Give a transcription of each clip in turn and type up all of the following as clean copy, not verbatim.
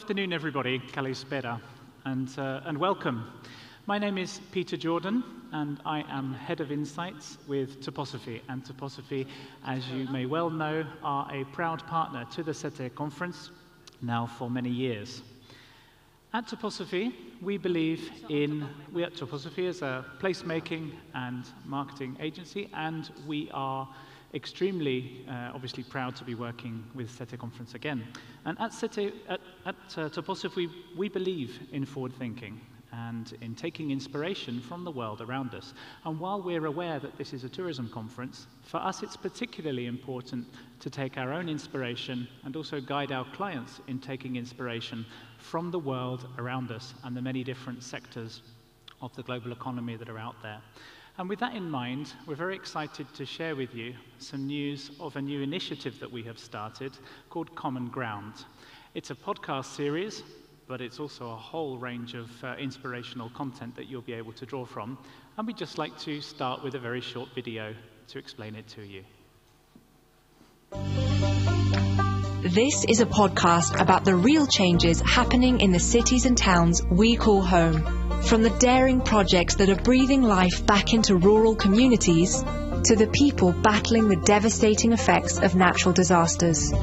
afternoon, everybody. Kalispera, and welcome. My name is Peter Jordan, and I am Head of Insights with Toposophy. And Toposophy, as you may well know, are a proud partner to the SETE conference now for many years. At Toposophy, we believe Toposophy is a placemaking and marketing agency, and we are extremely, obviously proud to be working with SETE conference again. And at Toposophy, we believe in forward thinking and in taking inspiration from the world around us. And while we're aware that this is a tourism conference, for us it's particularly important to take our own inspiration and also guide our clients in taking inspiration from the world around us and the many different sectors of the global economy that are out there. And with that in mind, we're very excited to share with you some news of a new initiative that we have started called Common Ground. It's a podcast series, but it's also a whole range of inspirational content that you'll be able to draw from. And we'd just like to start with a very short video to explain it to you. This is a podcast about the real changes happening in the cities and towns we call home. From the daring projects that are breathing life back into rural communities, to the people battling the devastating effects of natural disasters.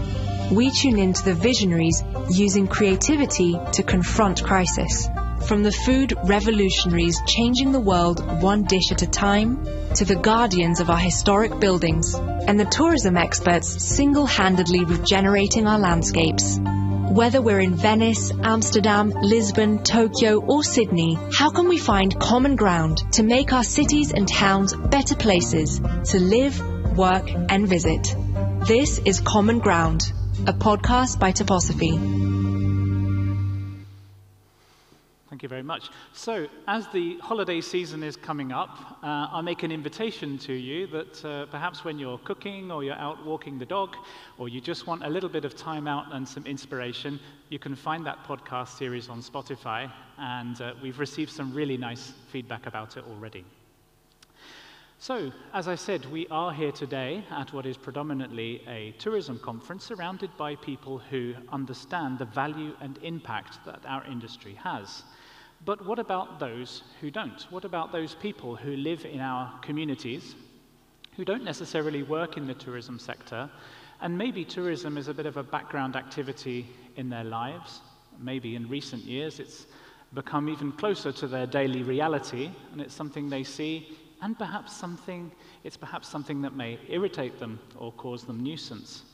We tune into the visionaries using creativity to confront crisis. From the food revolutionaries changing the world one dish at a time, to the guardians of our historic buildings, and the tourism experts single-handedly regenerating our landscapes. Whether we're in Venice, Amsterdam, Lisbon, Tokyo, or Sydney, how can we find common ground to make our cities and towns better places to live, work, and visit? This is Common Ground, a podcast by Toposophy. Thank you very much. So, as the holiday season is coming up, I'll make an invitation to you that perhaps when you're cooking or you're out walking the dog, or you just want a little bit of time out and some inspiration, you can find that podcast series on Spotify, and we've received some really nice feedback about it already. So, as I said, we are here today at what is predominantly a tourism conference surrounded by people who understand the value and impact that our industry has. But what about those who don't? What about those people who live in our communities, who don't necessarily work in the tourism sector, and maybe tourism is a bit of a background activity in their lives? Maybe in recent years it's become even closer to their daily reality, and it's something they see, and it's perhaps something that may irritate them or cause them nuisance.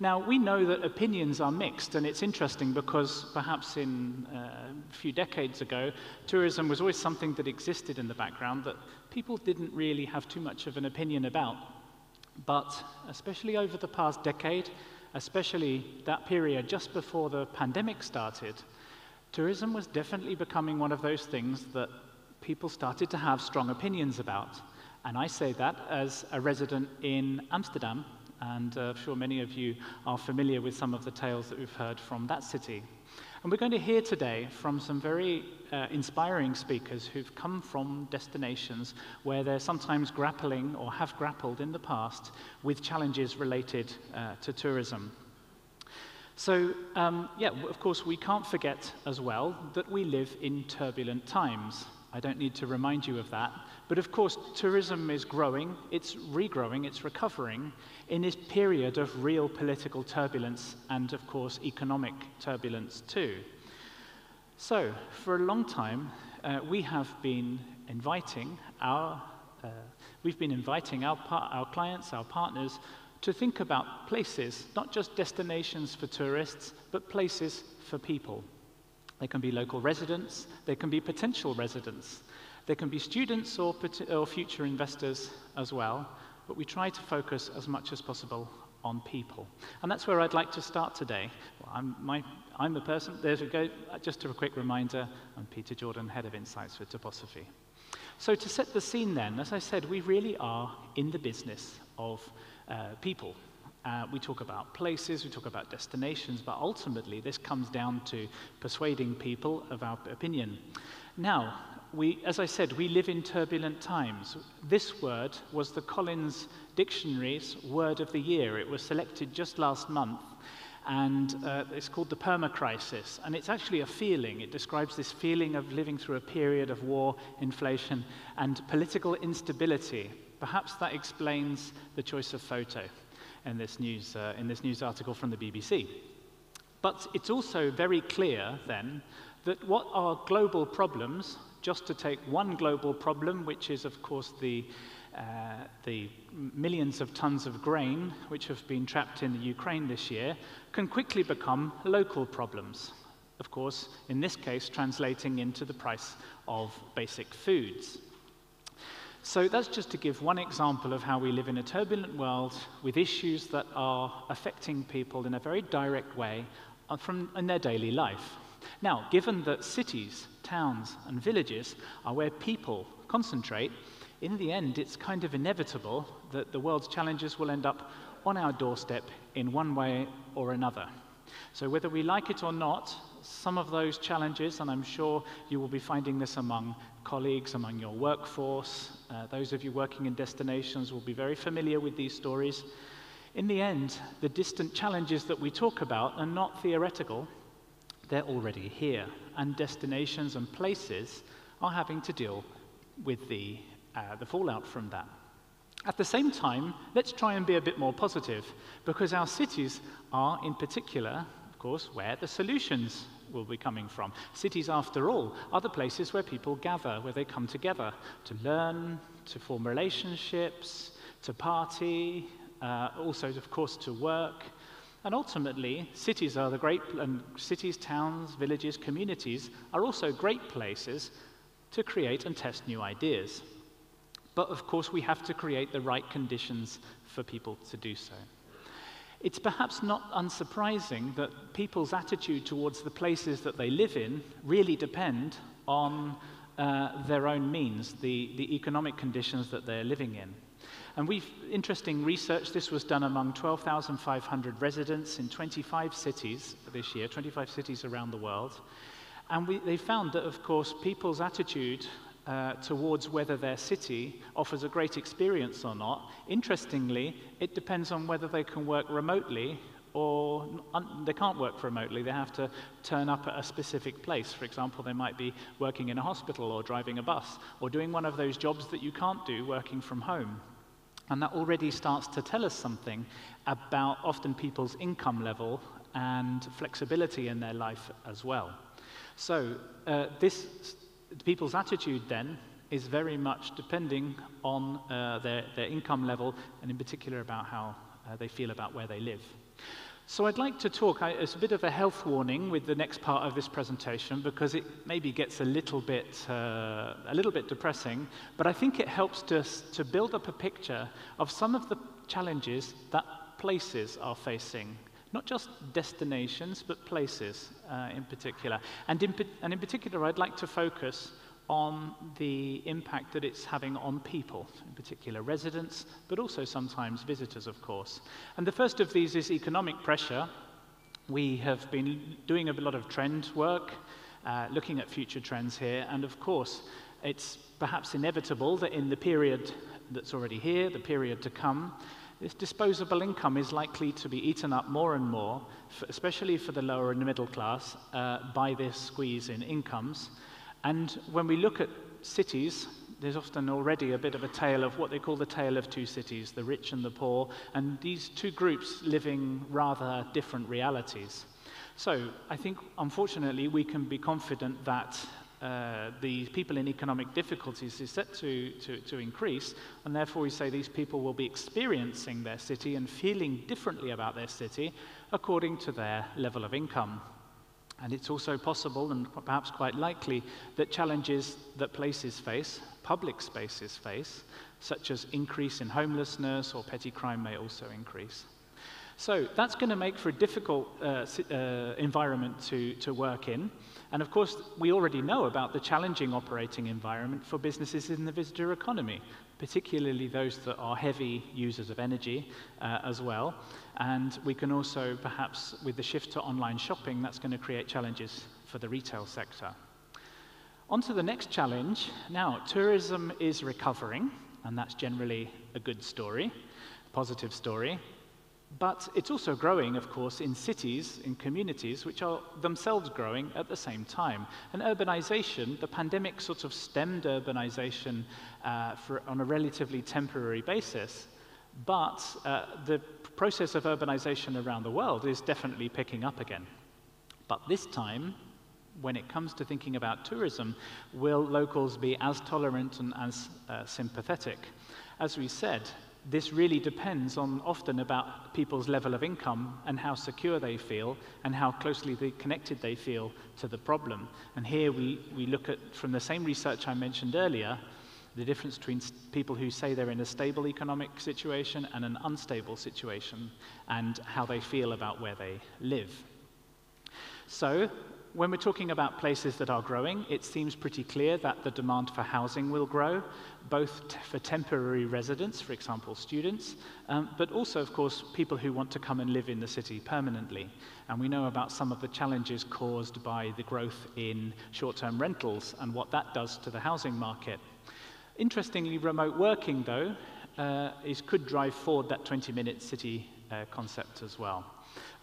Now, we know that opinions are mixed, and it's interesting because perhaps in a few decades ago, tourism was always something that existed in the background that people didn't really have too much of an opinion about. But especially over the past decade, especially that period just before the pandemic started, tourism was definitely becoming one of those things that people started to have strong opinions about. And I say that as a resident in Amsterdam, and I'm sure many of you are familiar with some of the tales that we've heard from that city. And we're going to hear today from some very inspiring speakers who've come from destinations where they're sometimes grappling or have grappled in the past with challenges related to tourism. So, of course, we can't forget as well that we live in turbulent times. I don't need to remind you of that. But of course, tourism is growing, it's regrowing, it's recovering in this period of real political turbulence and, of course, economic turbulence too. So, for a long time, we have been inviting our clients, our partners, to think about places, not just destinations for tourists, but places for people. They can be local residents, they can be potential residents, they can be students or future investors as well, but we try to focus as much as possible on people. And that's where I'd like to start today. Well, I'm the person, there we go, just a quick reminder, I'm Peter Jordan, Head of Insights with Toposophy. So to set the scene then, as I said, we really are in the business of people. We talk about places, we talk about destinations, but ultimately this comes down to persuading people of our opinion. Now, as I said, we live in turbulent times. This word was the Collins Dictionary's word of the year. It was selected just last month, And it's called the perma-crisis, and it's actually a feeling. It describes this feeling of living through a period of war, inflation, and political instability. Perhaps that explains the choice of photo in this news article from the BBC. But it's also very clear, then, that what are global problems, just to take one global problem, which is, of course, the millions of tons of grain which have been trapped in the Ukraine this year, can quickly become local problems. Of course, in this case, translating into the price of basic foods. So that's just to give one example of how we live in a turbulent world with issues that are affecting people in a very direct way in their daily life. Now, given that cities, towns, and villages are where people concentrate, in the end, it's kind of inevitable that the world's challenges will end up on our doorstep in one way or another. So whether we like it or not, some of those challenges, and I'm sure you will be finding this among colleagues, among your workforce, those of you working in destinations will be very familiar with these stories. In the end, the distant challenges that we talk about are not theoretical, they're already here, and destinations and places are having to deal with the fallout from that. At the same time, let's try and be a bit more positive, because our cities are, in particular, of course, where the solutions will be coming from. Cities, after all, are the places where people gather, where they come together to learn, to form relationships, to party, also, of course, to work. And ultimately, cities, towns, villages, communities are also great places to create and test new ideas. But of course, we have to create the right conditions for people to do so. It's perhaps not unsurprising that people's attitude towards the places that they live in really depend on their own means, the economic conditions that they're living in. And interesting research, this was done among 12,500 residents in 25 cities this year, 25 cities around the world. And they found that, of course, people's attitude towards whether their city offers a great experience or not, interestingly, it depends on whether they can work remotely or they can't work remotely. They have to turn up at a specific place. For example, they might be working in a hospital or driving a bus or doing one of those jobs that you can't do working from home. And that already starts to tell us something about often people's income level and flexibility in their life as well. So people's attitude then is very much depending on their income level, and in particular about how they feel about where they live. So I'd like to talk, it's a bit of a health warning with the next part of this presentation, because it maybe gets a little bit depressing, but I think it helps to build up a picture of some of the challenges that places are facing. Not just destinations, but places in particular. And in particular, I'd like to focus on the impact that it's having on people, in particular residents, but also sometimes visitors, of course. And the first of these is economic pressure. We have been doing a lot of trend work, looking at future trends here, and of course, it's perhaps inevitable that in the period that's already here, the period to come, this disposable income is likely to be eaten up more and more, especially for the lower and middle class, by this squeeze in incomes. And when we look at cities, there's often already a bit of a tale of what they call the tale of two cities, the rich and the poor, and these two groups living rather different realities. So I think, unfortunately, we can be confident that the people in economic difficulties is set to increase, and therefore we say these people will be experiencing their city and feeling differently about their city according to their level of income. And it's also possible, and perhaps quite likely, that challenges that places face, public spaces face, such as increase in homelessness or petty crime, may also increase. So that's going to make for a difficult environment to work in. And of course, we already know about the challenging operating environment for businesses in the visitor economy, particularly those that are heavy users of energy as well. And we can also, perhaps, with the shift to online shopping, that's going to create challenges for the retail sector. On to the next challenge. Now, tourism is recovering, and that's generally a good story, a positive story. But it's also growing, of course, in cities, in communities, which are themselves growing at the same time. And urbanization, the pandemic sort of stemmed urbanization on a relatively temporary basis, but the process of urbanization around the world is definitely picking up again. But this time, when it comes to thinking about tourism, will locals be as tolerant and as sympathetic? As we said, this really depends often about people's level of income and how secure they feel and how closely connected they feel to the problem. And here we look at, from the same research I mentioned earlier, the difference between people who say they're in a stable economic situation and an unstable situation, and how they feel about where they live. So, when we're talking about places that are growing, it seems pretty clear that the demand for housing will grow, both for temporary residents, for example, students, but also, of course, people who want to come and live in the city permanently. And we know about some of the challenges caused by the growth in short-term rentals and what that does to the housing market. Interestingly, remote working, though, could drive forward that 20-minute city concept as well.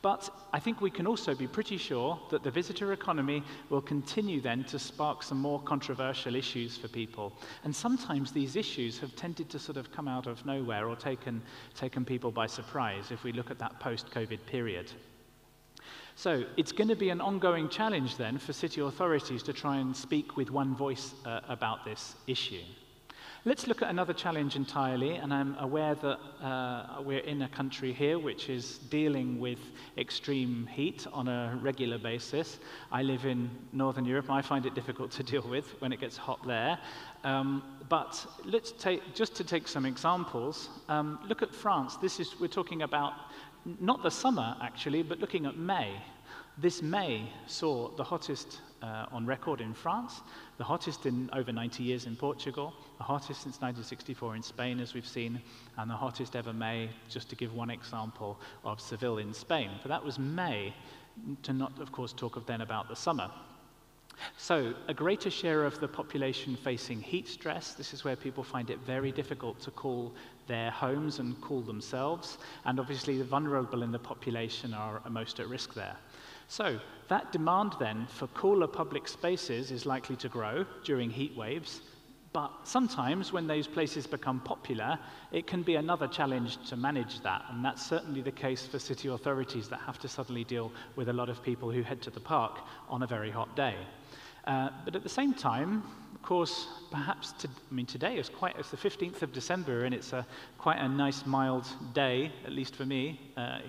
But I think we can also be pretty sure that the visitor economy will continue then to spark some more controversial issues for people. And sometimes these issues have tended to sort of come out of nowhere or taken people by surprise if we look at that post-COVID period. So it's going to be an ongoing challenge then for city authorities to try and speak with one voice about this issue. Let's look at another challenge entirely, and I'm aware that we're in a country here which is dealing with extreme heat on a regular basis. I live in Northern Europe, and I find it difficult to deal with when it gets hot there. But let's just to take some examples, look at France. We're talking about not the summer, actually, but looking at May. This May saw the hottest on record in France, the hottest in over 90 years in Portugal, the hottest since 1964 in Spain, as we've seen, and the hottest ever May, just to give one example, of Seville in Spain. But that was May, to not, of course, talk then about the summer. So, a greater share of the population facing heat stress. This is where people find it very difficult to cool their homes and cool themselves, and obviously the vulnerable in the population are most at risk there. So, that demand then for cooler public spaces is likely to grow during heat waves, but sometimes when those places become popular, it can be another challenge to manage that, and that's certainly the case for city authorities that have to suddenly deal with a lot of people who head to the park on a very hot day. But at the same time, of course, perhaps today is it's the 15th of December, and it's quite a nice mild day, at least for me,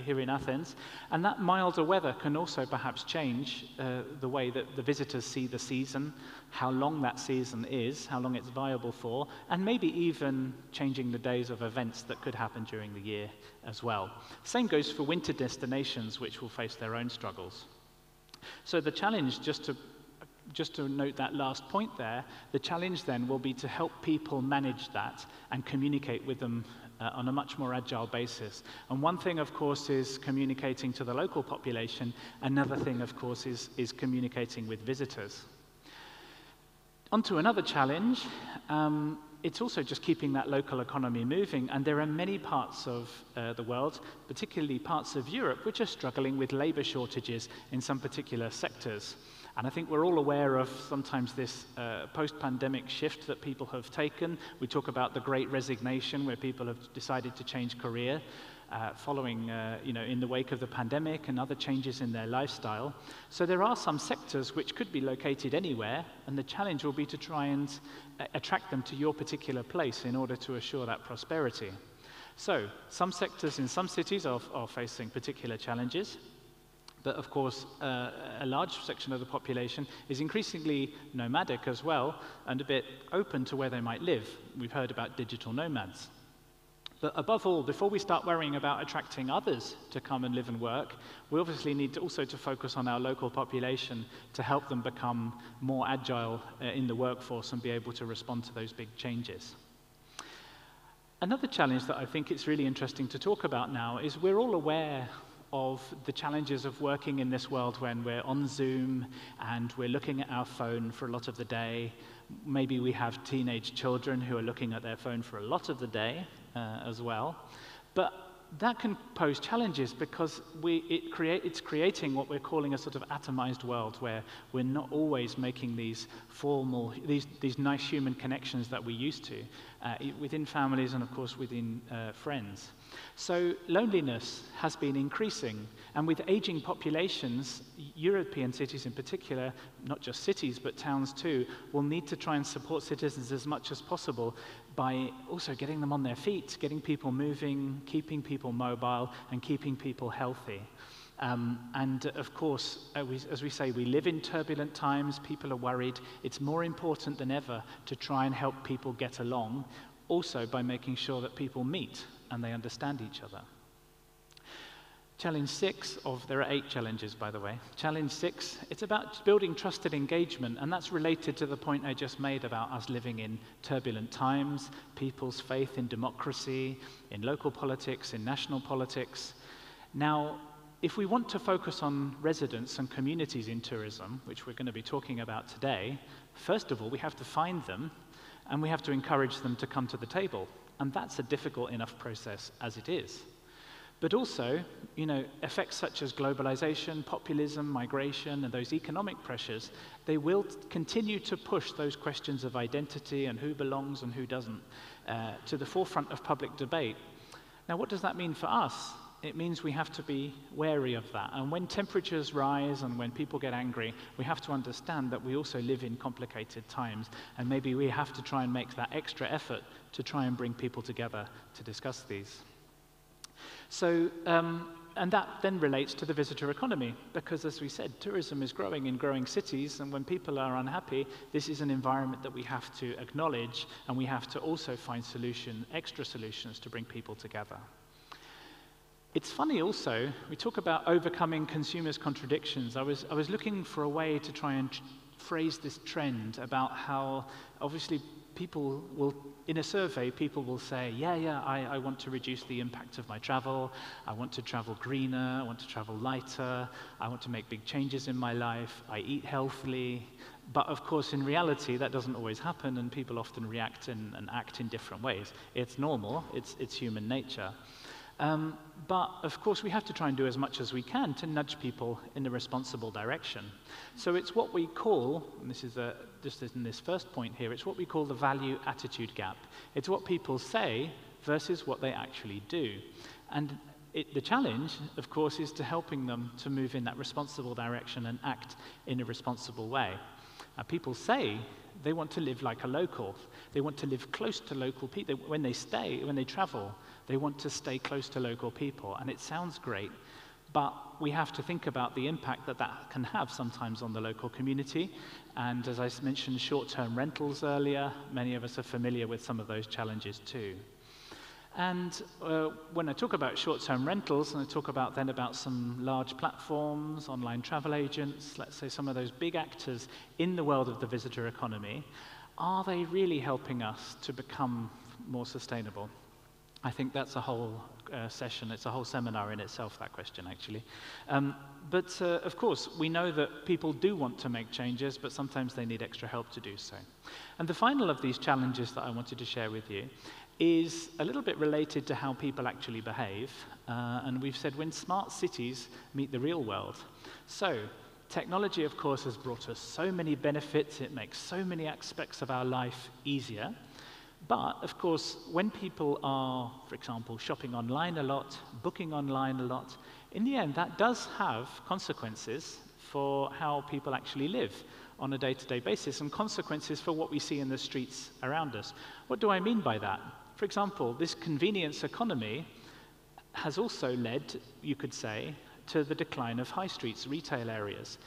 here in Athens. And that milder weather can also perhaps change the way that the visitors see the season, how long that season is, how long it's viable for, and maybe even changing the days of events that could happen during the year as well. Same goes for winter destinations, which will face their own struggles. So the challenge, just to note that last point there, the challenge then will be to help people manage that and communicate with them on a much more agile basis. And one thing, of course, is communicating to the local population. Another thing, of course, is communicating with visitors. On to another challenge. It's also just keeping that local economy moving, and there are many parts of the world, particularly parts of Europe, which are struggling with labor shortages in some particular sectors. And I think we're all aware of sometimes this post-pandemic shift that people have taken. We talk about the Great Resignation, where people have decided to change career following, in the wake of the pandemic and other changes in their lifestyle. So there are some sectors which could be located anywhere, and the challenge will be to try and attract them to your particular place in order to assure that prosperity. So some sectors in some cities are facing particular challenges. But of course, a large section of the population is increasingly nomadic as well, and a bit open to where they might live. We've heard about digital nomads. But above all, before we start worrying about attracting others to come and live and work, we obviously need to focus on our local population to help them become more agile in the workforce and be able to respond to those big changes. Another challenge that I think it's really interesting to talk about now is we're all aware of the challenges of working in this world when we're on Zoom and we're looking at our phone for a lot of the day. Maybe we have teenage children who are looking at their phone for a lot of the day as well. But that can pose challenges because it's creating what we're calling a sort of atomized world where we're not always making these formal, these nice human connections that we used to within families and, of course, within friends. So loneliness has been increasing, and with aging populations, European cities in particular, not just cities but towns too, will need to try and support citizens as much as possible by also getting them on their feet, getting people moving, keeping people mobile, and keeping people healthy. And of course, as we say, we live in turbulent times, people are worried. It's more important than ever to try and help people get along, also by making sure that people meet and they understand each other. Challenge 6 there are 8 challenges, by the way. Challenge 6, it's about building trusted engagement, and that's related to the point I just made about us living in turbulent times, people's faith in democracy, in local politics, in national politics. Now, if we want to focus on residents and communities in tourism, which we're going to be talking about today, first of all, we have to find them, and we have to encourage them to come to the table. And that's a difficult enough process as it is. But also, effects such as globalization, populism, migration, and those economic pressures, they will continue to push those questions of identity and who belongs and who doesn't to the forefront of public debate. Now, what does that mean for us? It means we have to be wary of that. And when temperatures rise and when people get angry, we have to understand that we also live in complicated times, and maybe we have to try and make that extra effort to try and bring people together to discuss these. So, and that then relates to the visitor economy, because as we said, tourism is growing in growing cities, and when people are unhappy, this is an environment that we have to acknowledge, and we have to also find extra solutions to bring people together. It's funny also, we talk about overcoming consumers' contradictions. I was looking for a way to try and phrase this trend about how, obviously, people will, in a survey, people will say, I want to reduce the impact of my travel, I want to travel greener, I want to travel lighter, I want to make big changes in my life, I eat healthily. But of course, in reality, that doesn't always happen, and people often react and act in different ways. It's normal, it's human nature. But of course, we have to try and do as much as we can to nudge people in a responsible direction. So it's what we call, and this is just in this first point here, it's what we call the value-attitude gap. It's what people say versus what they actually do. And the challenge, of course, is to helping them to move in that responsible direction and act in a responsible way. Now, people say they want to live like a local. They want to live close to local people. When they travel, they want to stay close to local people. And it sounds great, but we have to think about the impact that can have sometimes on the local community. And as I mentioned, short-term rentals earlier, many of us are familiar with some of those challenges too. And when I talk about short-term rentals, and I talk about some large platforms, online travel agents, let's say some of those big actors in the world of the visitor economy, are they really helping us to become more sustainable? I think that's a whole session, it's a whole seminar in itself, that question, actually. But of course, we know that people do want to make changes, but sometimes they need extra help to do so. And the final of these challenges that I wanted to share with you is a little bit related to how people actually behave. And we've said when smart cities meet the real world. So technology, of course, has brought us so many benefits. It makes so many aspects of our life easier. But, of course, when people are, for example, shopping online a lot, booking online a lot, in the end, that does have consequences for how people actually live on a day-to-day basis, and consequences for what we see in the streets around us. What do I mean by that? For example, this convenience economy has also led, you could say, to the decline of high streets, retail areas,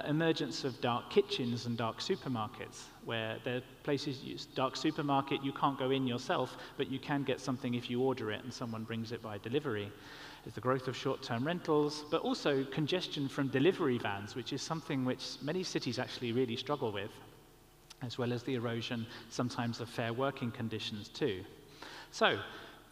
emergence of dark kitchens and dark supermarkets, where there are places, dark supermarket, you can't go in yourself, but you can get something if you order it and someone brings it by delivery. There's the growth of short-term rentals, but also congestion from delivery vans, which is something which many cities actually really struggle with, as well as the erosion sometimes of fair working conditions too. So,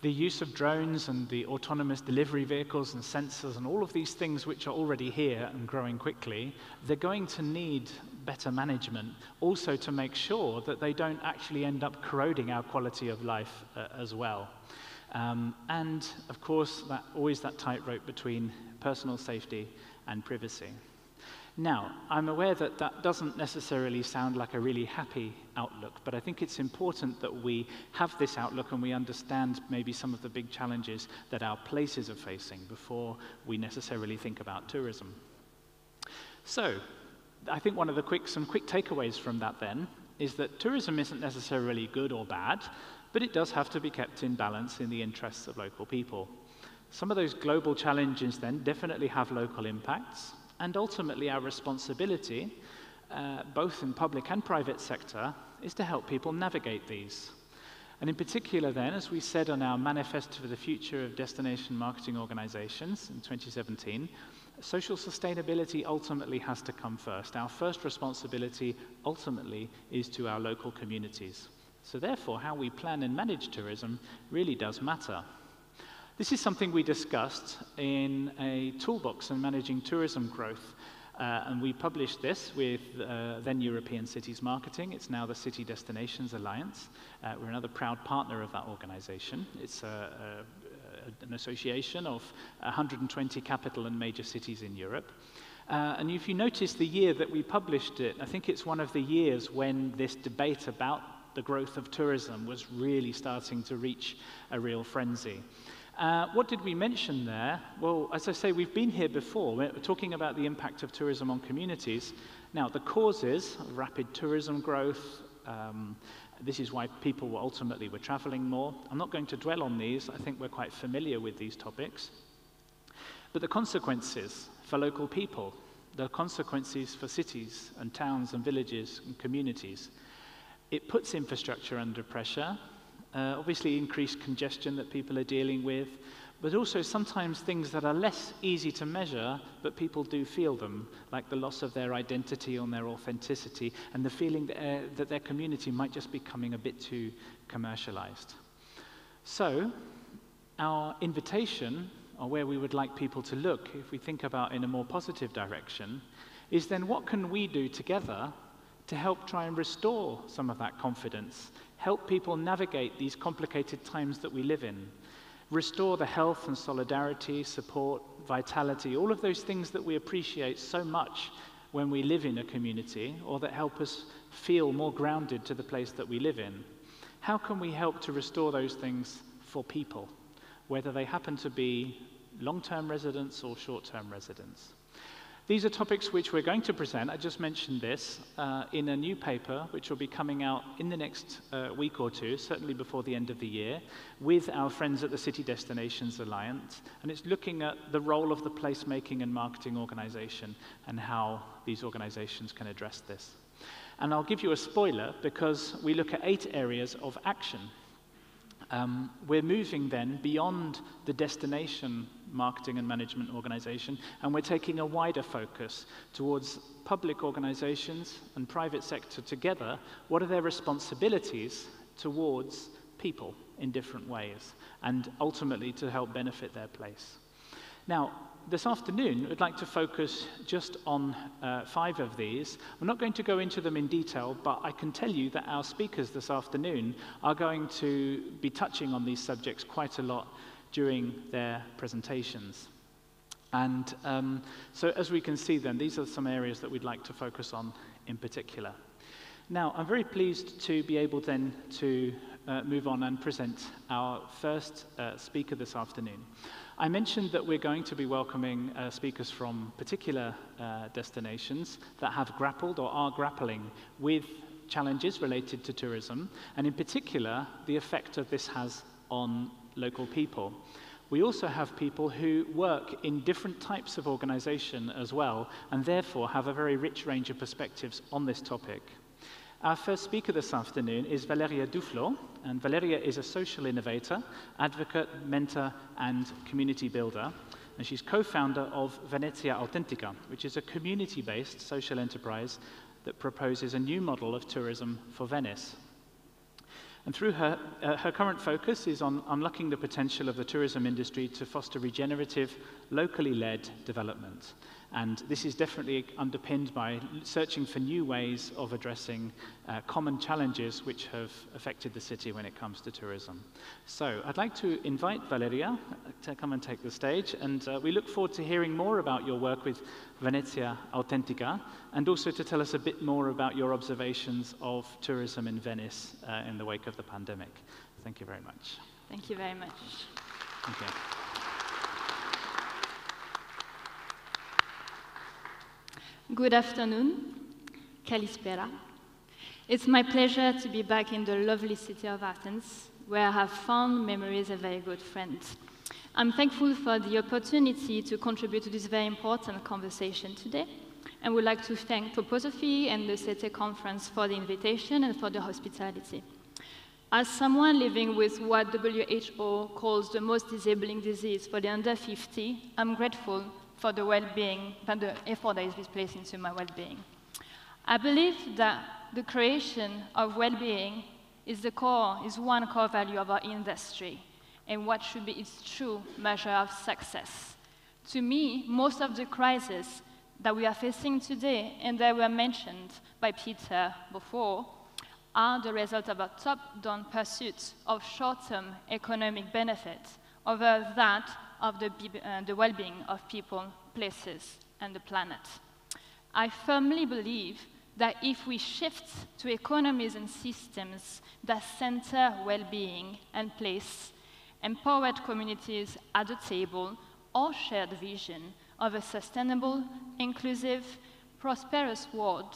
the use of drones and the autonomous delivery vehicles and sensors and all of these things which are already here and growing quickly, they're going to need better management, also to make sure that they don't actually end up corroding our quality of life as well. And, of course, always that tightrope between personal safety and privacy. Now, I'm aware that that doesn't necessarily sound like a really happy outlook, but I think it's important that we have this outlook and we understand maybe some of the big challenges that our places are facing before we necessarily think about tourism. So, I think one of the some quick takeaways from that then is that tourism isn't necessarily good or bad, but it does have to be kept in balance in the interests of local people. Some of those global challenges then definitely have local impacts, and ultimately our responsibility, both in public and private sector, is to help people navigate these. And in particular then, as we said on our Manifesto for the Future of Destination Marketing Organizations in 2017, social sustainability ultimately has to come first. Our first responsibility ultimately is to our local communities. So therefore, how we plan and manage tourism really does matter. This is something we discussed in a toolbox on managing tourism growth, and we published this with then European Cities Marketing. It's now the City Destinations Alliance. We're another proud partner of that organization. It's an association of 120 capital and major cities in Europe. And if you notice the year that we published it, I think it's one of the years when this debate about the growth of tourism was really starting to reach a real frenzy. What did we mention there? Well, as I say, we've been here before. We're talking about the impact of tourism on communities. Now, the causes of rapid tourism growth, this is why people ultimately were traveling more. I'm not going to dwell on these. I think we're quite familiar with these topics. But the consequences for local people, the consequences for cities and towns and villages and communities, it puts infrastructure under pressure. Obviously increased congestion that people are dealing with, but also sometimes things that are less easy to measure, but people do feel them, like the loss of their identity or their authenticity, and the feeling that their community might just be becoming a bit too commercialized. So, our invitation, or where we would like people to look, if we think about in a more positive direction, is then what can we do together to help try and restore some of that confidence, help people navigate these complicated times that we live in, restore the health and solidarity, support, vitality, all of those things that we appreciate so much when we live in a community, or that help us feel more grounded to the place that we live in. How can we help to restore those things for people, whether they happen to be long-term residents or short-term residents? These are topics which we're going to present, I just mentioned this, in a new paper which will be coming out in the next week or two, certainly before the end of the year, with our friends at the City Destinations Alliance, and it's looking at the role of the placemaking and marketing organization and how these organizations can address this. And I'll give you a spoiler, because we look at 8 areas of action. We're moving then beyond the destination marketing and management organization, and we're taking a wider focus towards public organizations and private sector together. What are their responsibilities towards people in different ways, and ultimately to help benefit their place? Now, this afternoon, I'd like to focus just on 5 of these. I'm not going to go into them in detail, but I can tell you that our speakers this afternoon are going to be touching on these subjects quite a lot during their presentations. And so as we can see then, these are some areas that we'd like to focus on in particular. Now, I'm very pleased to be able then to move on and present our first speaker this afternoon. I mentioned that we're going to be welcoming speakers from particular destinations that have grappled or are grappling with challenges related to tourism, and in particular, the effect that this has on local people. We also have people who work in different types of organization as well, and therefore have a very rich range of perspectives on this topic. Our first speaker this afternoon is Valeria Duflot, and Valeria is a social innovator, advocate, mentor, and community builder. And she's co-founder of Venezia Autentica, which is a community-based social enterprise that proposes a new model of tourism for Venice. And through her current focus is on unlocking the potential of the tourism industry to foster regenerative, locally led development. And this is definitely underpinned by searching for new ways of addressing common challenges which have affected the city when it comes to tourism. So I'd like to invite Valeria to come and take the stage, and we look forward to hearing more about your work with Venezia Autentica, and also to tell us a bit more about your observations of tourism in Venice in the wake of the pandemic. Thank you very much. Thank you very much. Thank you. Good afternoon, Kalispera. It's my pleasure to be back in the lovely city of Athens, where I have fond memories and very good friends. I'm thankful for the opportunity to contribute to this very important conversation today, and would like to thank Proposophy and the CETE conference for the invitation and for the hospitality. As someone living with what WHO calls the most disabling disease for the under 50, I'm grateful for the well-being, and the effort that is placed into my well-being. I believe that the creation of well-being is one core value of our industry, and what should be its true measure of success. To me, most of the crises that we are facing today, and that were mentioned by Peter before, are the result of a top-down pursuit of short-term economic benefit over that of the well-being of people, places, and the planet. I firmly believe that if we shift to economies and systems that center well-being and place, empowered communities at the table, or shared vision of a sustainable, inclusive, prosperous world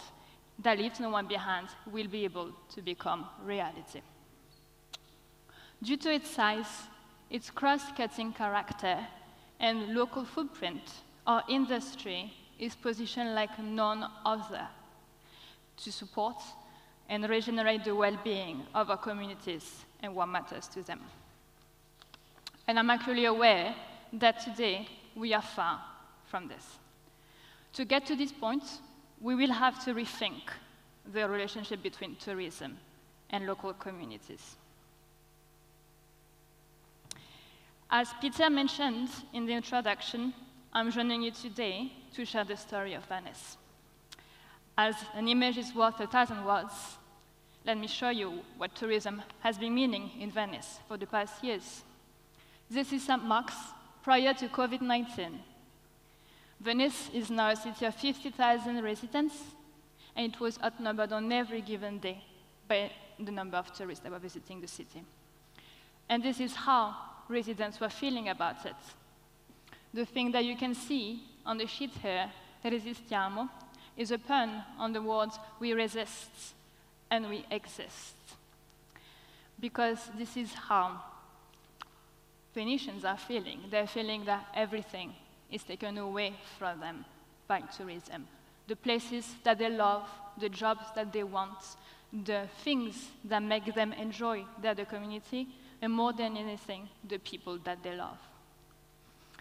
that leaves no one behind will be able to become reality. Due to its size, its cross-cutting character, and local footprint, our industry is positioned like none other to support and regenerate the well-being of our communities and what matters to them. And I'm actually aware that today we are far from this. To get to this point, we will have to rethink the relationship between tourism and local communities. As Peter mentioned in the introduction, I'm joining you today to share the story of Venice. As an image is worth 1,000 words, let me show you what tourism has been meaning in Venice for the past years. This is St. Mark's prior to COVID-19. Venice is now a city of 50,000 residents, and it was outnumbered on every given day by the number of tourists that were visiting the city. And this is how residents were feeling about it. The thing that you can see on the sheet here, resistiamo, is a pun on the words we resist and we exist. Because this is how Venetians are feeling. They're feeling that everything is taken away from them by tourism. The places that they love, the jobs that they want, the things that make them enjoy their community, and more than anything, the people that they love.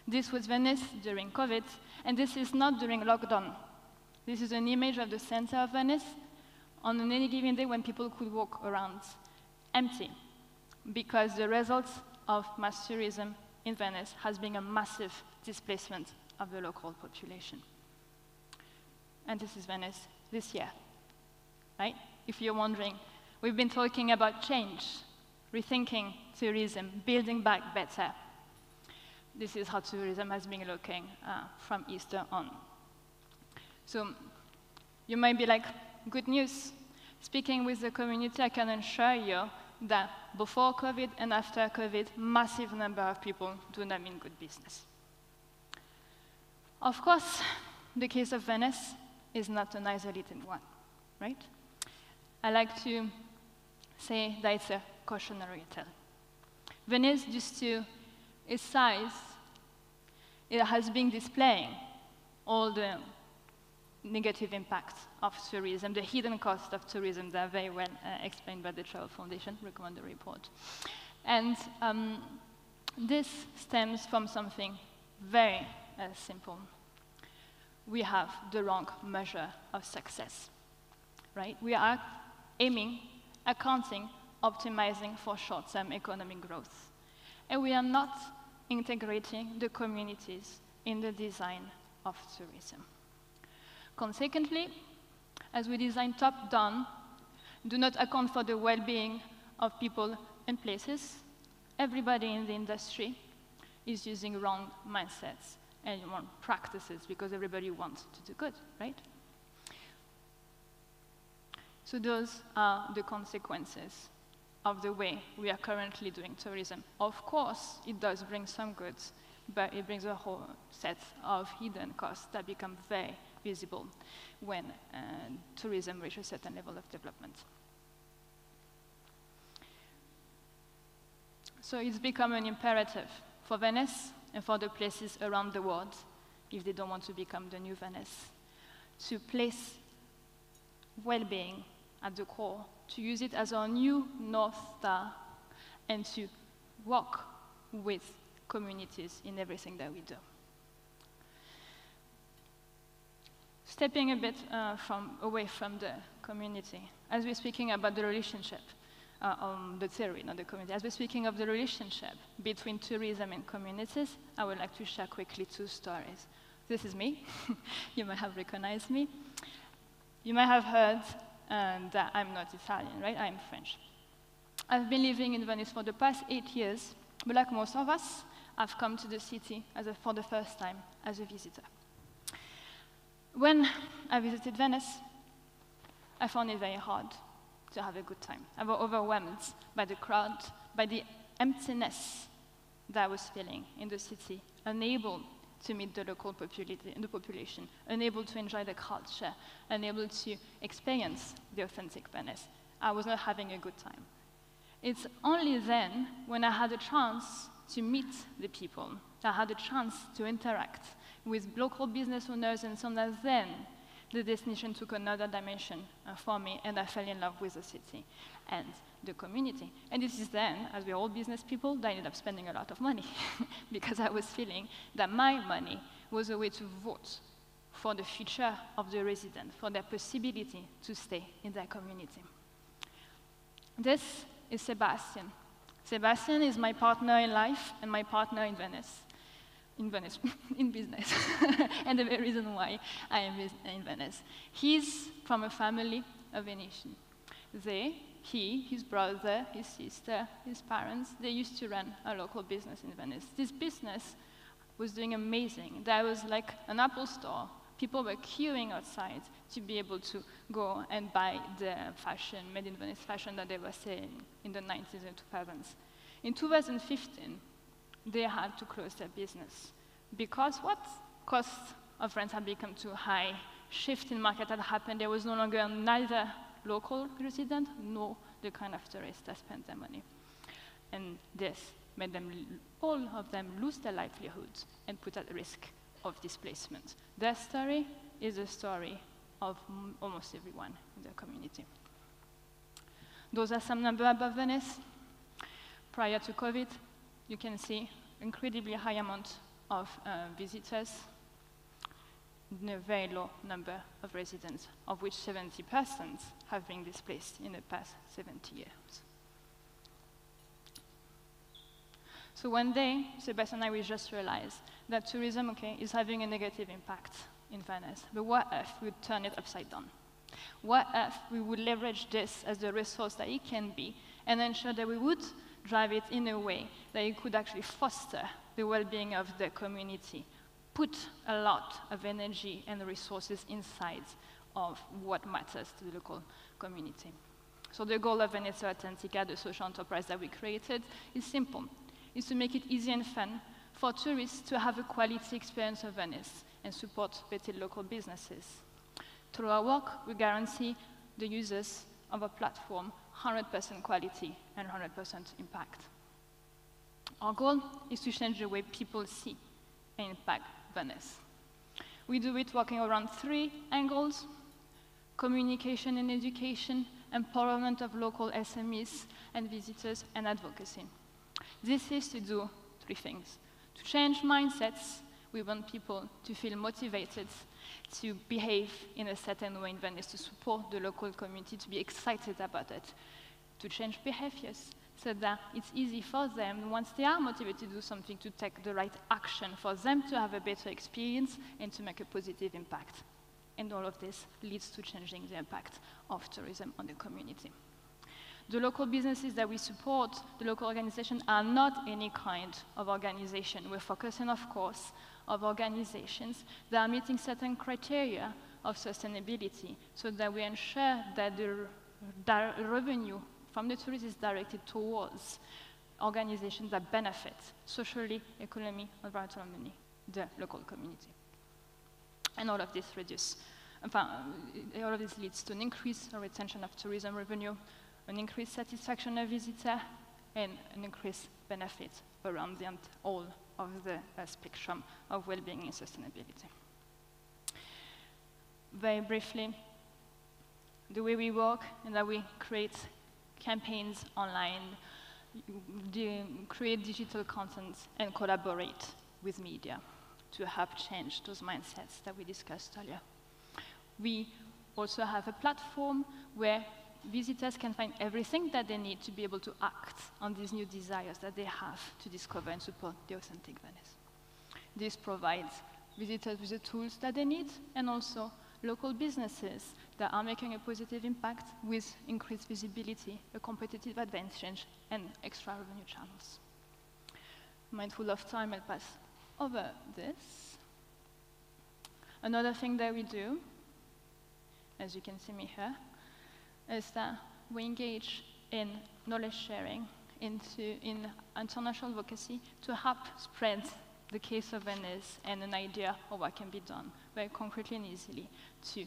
This was Venice during COVID, and this is not during lockdown. This is an image of the center of Venice on any given day when people could walk around empty, because the result of mass tourism in Venice has been a massive displacement of the local population. And this is Venice this year, right? If you're wondering, we've been talking about change, rethinking tourism, building back better. This is how tourism has been looking from Easter on. So you might be like, good news. Speaking with the community, I can assure you that before COVID and after COVID, massive number of people do not mean good business. Of course, the case of Venice is not an isolated one, right? I like to say that it's a cautionary tale. Venice, due to its size, it has been displaying all the negative impacts of tourism, the hidden costs of tourism that are very well explained by the Travel Foundation, recommend the report. And this stems from something very simple. We have the wrong measure of success, right? We are aiming, accounting, optimizing for short-term economic growth. And we are not integrating the communities in the design of tourism. Consequently, as we design top-down, do not account for the well-being of people and places, everybody in the industry is using wrong mindsets and wrong practices because everybody wants to do good, right? So those are the consequences of the way we are currently doing tourism. Of course, it does bring some goods, but it brings a whole set of hidden costs that become very visible when tourism reaches a certain level of development. So it's become an imperative for Venice and for the places around the world, if they don't want to become the new Venice, to place well-being at the core, to use it as our new North Star, and to work with communities in everything that we do. Stepping a bit away from the community, as we're speaking about the relationship, the theory, not the community, as we're speaking of the relationship between tourism and communities, I would like to share quickly 2 stories. This is me. You might have recognized me. You might have heard that I'm not Italian, right? I'm French. I've been living in Venice for the past 8 years, but like most of us, I've come to the city for the first time as a visitor. When I visited Venice, I found it very hard to have a good time. I was overwhelmed by the crowd, by the emptiness that I was feeling in the city, unable to meet the local population, unable to enjoy the culture, unable to experience the authentic Venice. I was not having a good time. It's only then, when I had a chance to meet the people, I had a chance to interact with local business owners and so on, that then the destination took another dimension for me, and I fell in love with the city and the community. And this is then, as we're all business people, that I ended up spending a lot of money because I was feeling that my money was a way to vote for the future of the resident, for their possibility to stay in their community. This is Sebastian. Sebastian is my partner in life and my partner in Venice. In business, and the very reason why I am in Venice. He's from a family of Venetian. He, his brother, his sister, his parents, they used to run a local business in Venice. This business was doing amazing. There was like an Apple store. People were queuing outside to be able to go and buy the fashion, made in Venice fashion that they were selling in the 90s and 2000s. In 2015, they had to close their business because what? Cost of rent had become too high. Shift in market had happened. There was no longer neither local resident nor the kind of tourists that spent their money. And this made them, all of them, lose their livelihoods and put at risk of displacement. Their story is the story of almost everyone in the community. Those are some numbers above Venice. Prior to COVID, you can see incredibly high amount of visitors, and a very low number of residents, of which 70% have been displaced in the past 70 years. So one day, Sebastian and I, we just realized that tourism, is having a negative impact in Venice. But what if we would turn it upside down? What if we would leverage this as the resource that it can be and ensure that we would drive it in a way that it could actually foster the well-being of the community, put a lot of energy and resources inside of what matters to the local community. So the goal of Venezia Autentica, the social enterprise that we created, is simple. It's to make it easy and fun for tourists to have a quality experience of Venice and support better local businesses. Through our work, we guarantee the users of a platform 100% quality and 100% impact. Our goal is to change the way people see and impact Venice. We do it working around 3 angles: communication and education, empowerment of local SMEs and visitors, and advocacy. This is to do 3 things. To change mindsets, we want people to feel motivated to behave in a certain way in Venice, to support the local community, to be excited about it. To change behaviors, so that it's easy for them, once they are motivated to do something, to take the right action for them to have a better experience and to make a positive impact. And all of this leads to changing the impact of tourism on the community. The local businesses that we support, the local organizations, are not any kind of organization. We're focusing, of course, on organizations that are meeting certain criteria of sustainability so that we ensure that the revenue from the tourists is directed towards organizations that benefit socially, economically, environmentally, the local community. And all of this leads to an increase in retention of tourism revenue, an increased satisfaction of visitors, and an increased benefit around all of the spectrum of well-being and sustainability. Very briefly, the way we work is that we create campaigns online, create digital content, and collaborate with media to help change those mindsets that we discussed earlier. We also have a platform where visitors can find everything that they need to be able to act on these new desires that they have to discover and support the authentic Venice. This provides visitors with the tools that they need, and also local businesses that are making a positive impact with increased visibility, a competitive advantage, and extra revenue channels. Mindful of time, I'll pass over this. Another thing that we do, as you can see me here, is that we engage in knowledge sharing, in international advocacy to help spread the case of Venice and an idea of what can be done very concretely and easily to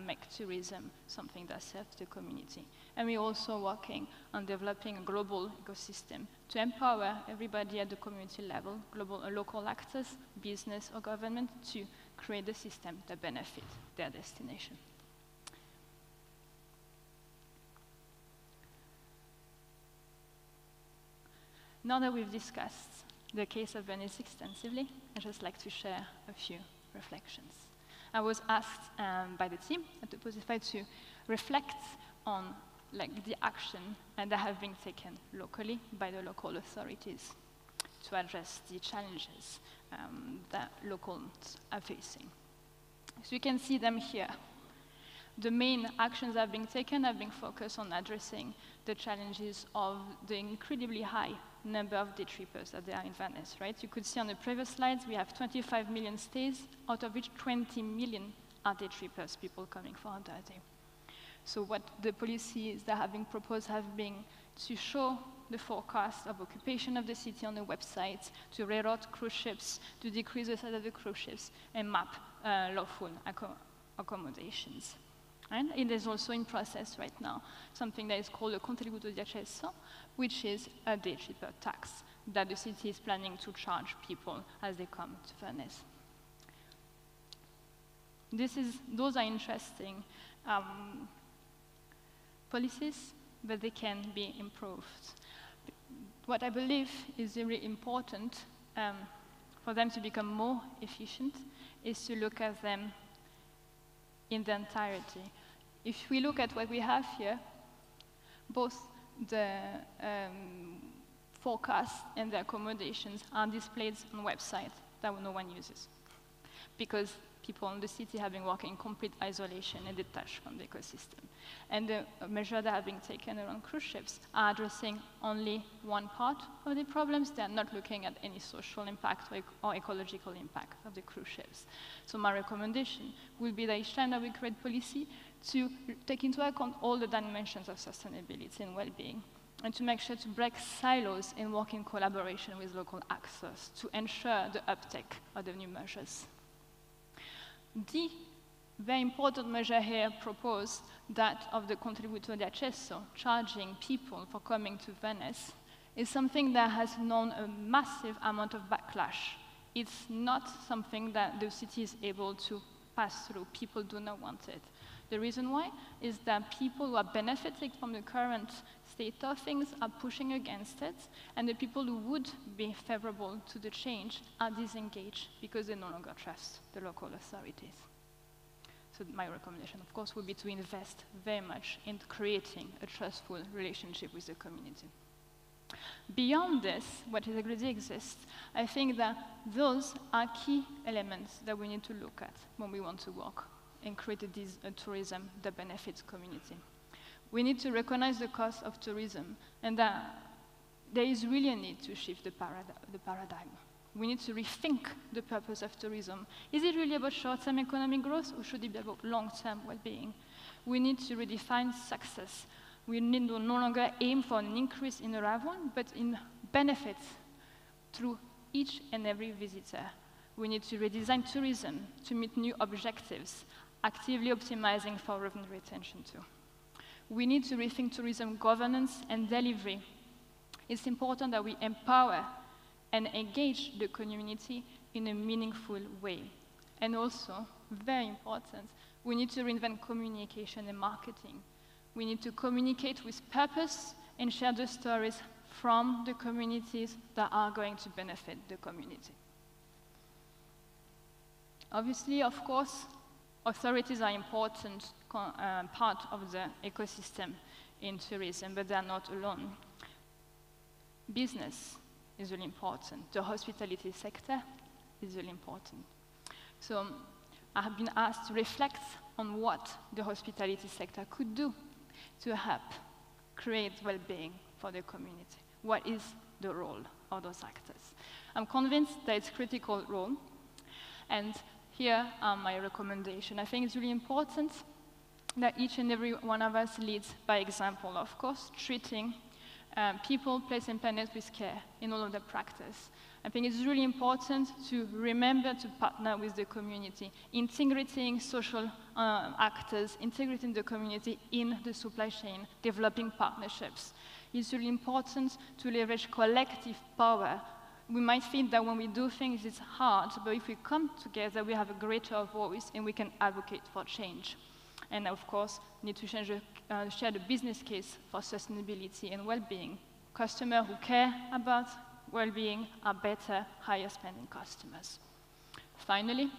make tourism something that serves the community. And we're also working on developing a global ecosystem to empower everybody at the community level, local actors, business or government, to create a system that benefits their destination. Now that we've discussed the case of Venice extensively, I'd just like to share a few reflections. I was asked by the team at the Posify to reflect on the action that have been taken locally by the local authorities to address the challenges that locals are facing. So you can see them here. The main actions that have been taken have been focused on addressing the challenges of the incredibly high number of day trippers that there are in Venice, right? You could see on the previous slides, we have 25 million stays, out of which 20 million are day trippers, people coming for a day. So what the policies that have been proposed have been to show the forecast of occupation of the city on the website, to reroute cruise ships, to decrease the size of the cruise ships, and map lawful accommodations. And it is also in process right now something that is called a contributo di accesso, which is a day tripper tax that the city is planning to charge people as they come to Venice. Those are interesting policies, but they can be improved. What I believe is really important for them to become more efficient is to look at them in the entirety. If we look at what we have here, both the forecasts and the accommodations are displayed on websites that no one uses, because people in the city have been working in complete isolation and detached from the ecosystem. And the measures that have been taken around cruise ships are addressing only one part of the problems. They are not looking at any social impact or ecological impact of the cruise ships. So my recommendation will be that each time that we create policy, to take into account all the dimensions of sustainability and well-being, and to make sure to break silos and work in collaboration with local actors to ensure the uptake of the new measures. The very important measure here proposed, that of the contributo di accesso, charging people for coming to Venice, is something that has known a massive amount of backlash. It's not something that the city is able to pass through. People do not want it. The reason why is that people who are benefiting from the current state of things are pushing against it, and the people who would be favorable to the change are disengaged because they no longer trust the local authorities. So my recommendation, of course, would be to invest very much in creating a trustful relationship with the community. Beyond this, what already exists, I think that those are key elements that we need to look at when we want to work and create a tourism that benefits community. We need to recognize the cost of tourism and that there is really a need to shift the paradigm. We need to rethink the purpose of tourism. Is it really about short-term economic growth, or should it be about long-term well-being? We need to redefine success. We need to no longer aim for an increase in arrival, but in benefits through each and every visitor. We need to redesign tourism to meet new objectives, actively optimizing for revenue retention too. We need to rethink tourism governance and delivery. It's important that we empower and engage the community in a meaningful way. And also, very important, we need to reinvent communication and marketing. We need to communicate with purpose and share the stories from the communities that are going to benefit the community. Obviously, of course, authorities are important part of the ecosystem in tourism, but they are not alone. Business is really important. The hospitality sector is really important. So I have been asked to reflect on what the hospitality sector could do to help create well-being for the community. What is the role of those actors? I'm convinced that it's a critical role, and here are my recommendations. I think it's really important that each and every one of us leads by example, of course, treating people, place, and planet with care in all of their practice. I think it's really important to remember to partner with the community, integrating social actors, integrating the community in the supply chain, developing partnerships. It's really important to leverage collective power. We might think that when we do things, it's hard, but if we come together, we have a greater voice and we can advocate for change. And of course, need to share the business case for sustainability and well-being. Customers who care about well-being are better, higher spending customers. Finally,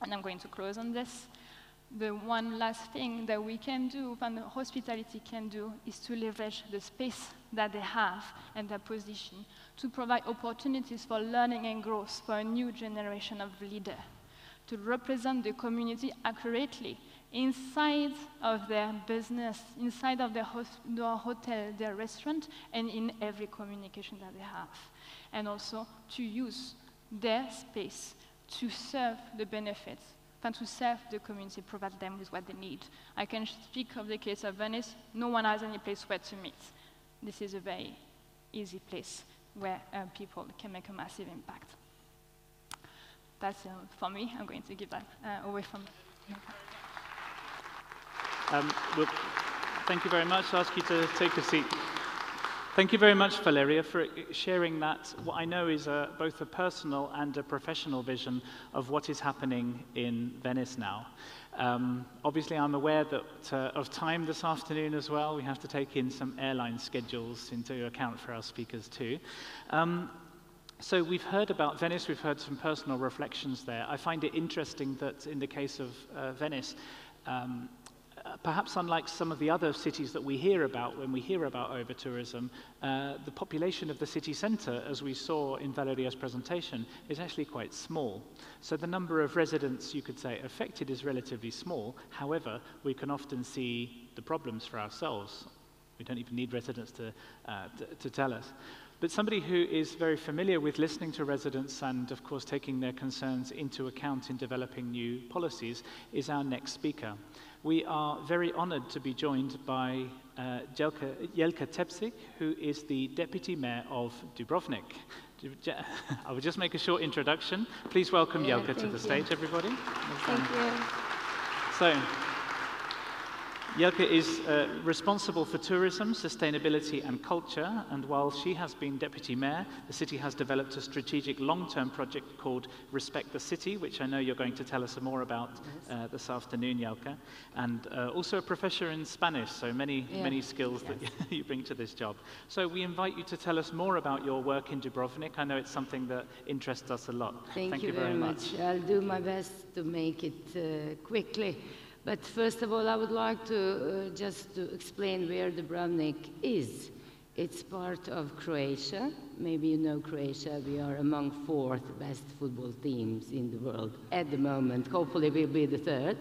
and I'm going to close on this, the one last thing that we can do, and the hospitality can do, is to leverage the space that they have and their position to provide opportunities for learning and growth for a new generation of leaders, to represent the community accurately inside of their business, inside of their hotel, their restaurant, and in every communication that they have. And also to use their space to serve the benefits, and to serve the community, provide them with what they need. I can speak of the case of Venice. No one has any place where to meet. This is a very easy place where people can make a massive impact. That's for me. I'm going to give that away from well, thank you very much. I'll ask you to take a seat. Thank you very much, Valeria, for sharing that, what I know is both a personal and a professional vision of what is happening in Venice now. Obviously, I'm aware that of time this afternoon as well. We have to take in some airline schedules into account for our speakers too. So we've heard about Venice, we've heard some personal reflections there. I find it interesting that in the case of Venice, perhaps unlike some of the other cities that we hear about when we hear about over-tourism, the population of the city centre, as we saw in Valeria's presentation, is actually quite small. So the number of residents, you could say, affected is relatively small. However, we can often see the problems for ourselves. We don't even need residents to tell us. But somebody who is very familiar with listening to residents and, of course, taking their concerns into account in developing new policies is our next speaker. We are very honoured to be joined by Jelka Tepšić, who is the Deputy Mayor of Dubrovnik. I will just make a short introduction. Please welcome Jelka to the stage, everybody. Thank you. So, Jelka is responsible for tourism, sustainability and culture, and while she has been Deputy Mayor, the city has developed a strategic long-term project called Respect the City, which I know you're going to tell us more about this afternoon, Jelka, and also a professor in Spanish, so many skills that you bring to this job. So we invite you to tell us more about your work in Dubrovnik. I know it's something that interests us a lot. Thank you very much. I'll do my best to make it quickly. But first of all, I would like to just to explain where Dubrovnik is It's part of Croatia. Maybe you know Croatia. We are among 4th best football teams in the world at the moment. Hopefully we'll be the 3rd.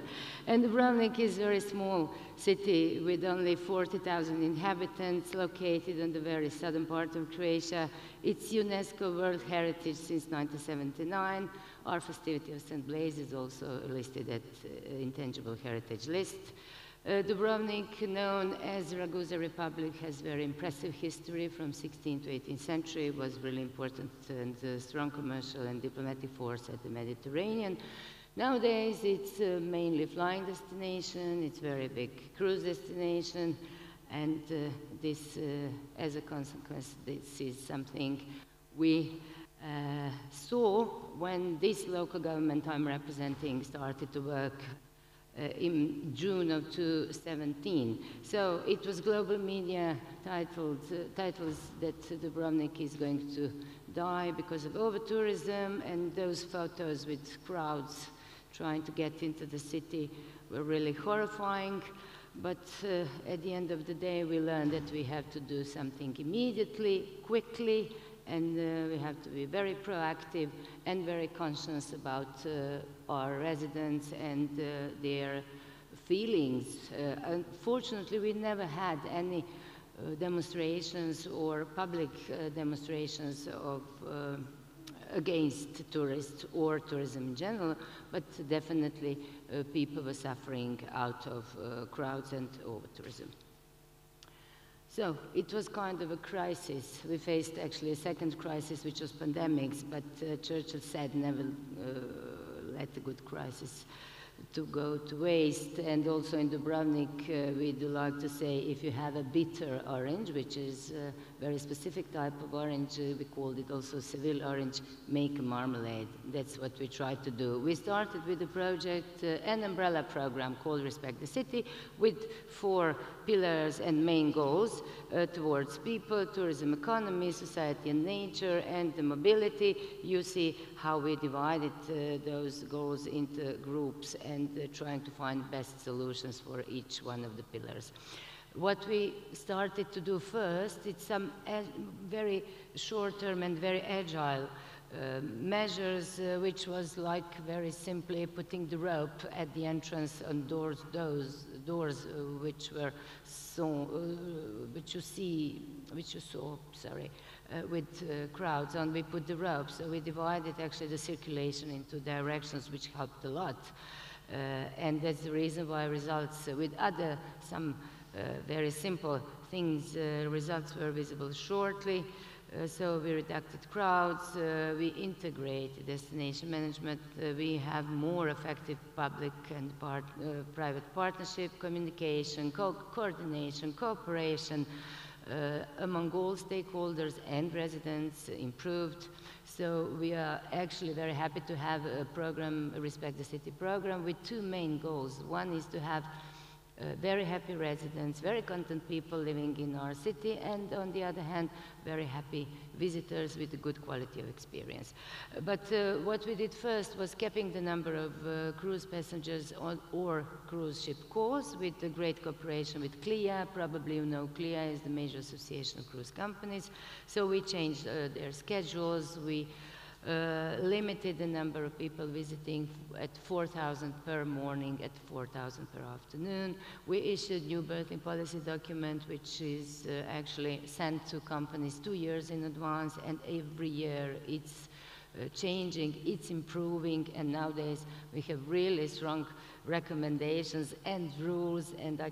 And Dubrovnik is a very small city with only 40,000 inhabitants, located in the very southern part of Croatia. It's UNESCO World Heritage since 1979. Our festivity of St. Blaise is also listed at Intangible Heritage List. Dubrovnik, known as Ragusa Republic, has very impressive history from 16th to 18th century. It was really important and strong commercial and diplomatic force at the Mediterranean. Nowadays, it's mainly flying destination. It's very big cruise destination. And this, as a consequence, this is something we saw when this local government I'm representing started to work in June of 2017. So it was global media titles that Dubrovnik is going to die because of over-tourism, and those photos with crowds trying to get into the city were really horrifying. But at the end of the day, we learned that we have to do something immediately, quickly, and we have to be very proactive and very conscious about our residents and their feelings. Unfortunately, we never had any demonstrations or public demonstrations of against tourists or tourism in general, but definitely people were suffering out of crowds and over-tourism. So it was kind of a crisis. We faced actually a second crisis, which was pandemics, but Churchill said never let a good crisis to go to waste. And also in Dubrovnik, we do like to say, if you have a bitter orange, which is a very specific type of orange, we called it also Seville orange, make a marmalade. That's what we tried to do. We started with a project, an umbrella program called Respect the City, with 4 pillars and main goals towards people, tourism, economy, society and nature, and the mobility. You see how we divided those goals into groups and trying to find best solutions for each one of the pillars. What we started to do first, it's some very short-term and very agile measures, which was like very simply putting the rope at the entrance on doors which were which you saw, with crowds on. We put the rope, so we divided actually the circulation into directions, which helped a lot. And that's the reason why results with some very simple things, results were visible shortly. So we reduced crowds, we integrate destination management, we have more effective public and private partnership, communication, coordination, cooperation among all stakeholders and residents improved. So we are actually very happy to have a program, a Respect the City program, with 2 main goals. One is to have very happy residents, very content people living in our city, and on the other hand, very happy visitors with a good quality of experience. But what we did first was capping the number of cruise passengers or cruise ship calls with a great cooperation with CLIA. Probably you know CLIA is the major association of cruise companies. So we changed their schedules. We limited the number of people visiting at 4,000 per morning, at 4,000 per afternoon. We issued new berthing policy document, which is actually sent to companies 2 years in advance, and every year it's changing, it's improving, and nowadays we have really strong recommendations and rules, and I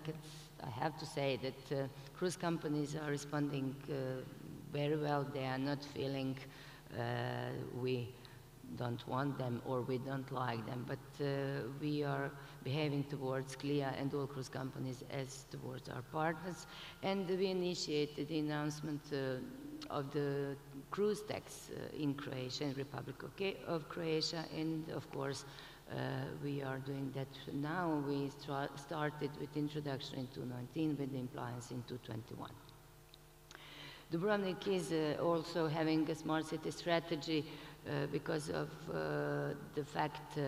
have to say that cruise companies are responding very well. They are not feeling we don't want them or we don't like them, but we are behaving towards CLIA and all cruise companies as towards our partners. And we initiated the announcement of the cruise tax in Croatia, in Republic of Croatia, and of course we are doing that now. We started with introduction in 2019 with the compliance in 2021. Dubrovnik is also having a smart city strategy because of the fact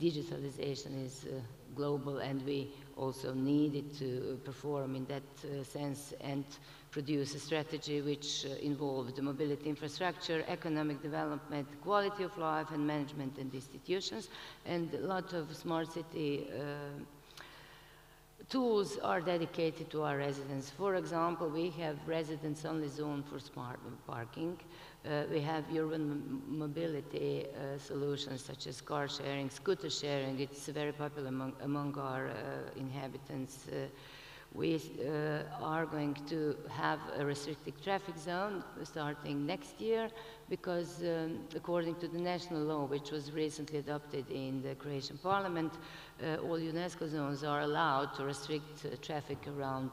digitalization is global, and we also needed to perform in that sense and produce a strategy which involved mobility infrastructure, economic development, quality of life, and management and institutions. And a lot of smart city tools are dedicated to our residents. For example, we have residents-only zone for smart parking. We have urban mobility solutions such as car sharing, scooter sharing. It's very popular among our inhabitants. We are going to have a restricted traffic zone starting next year because according to the national law, which was recently adopted in the Croatian parliament, all UNESCO zones are allowed to restrict traffic around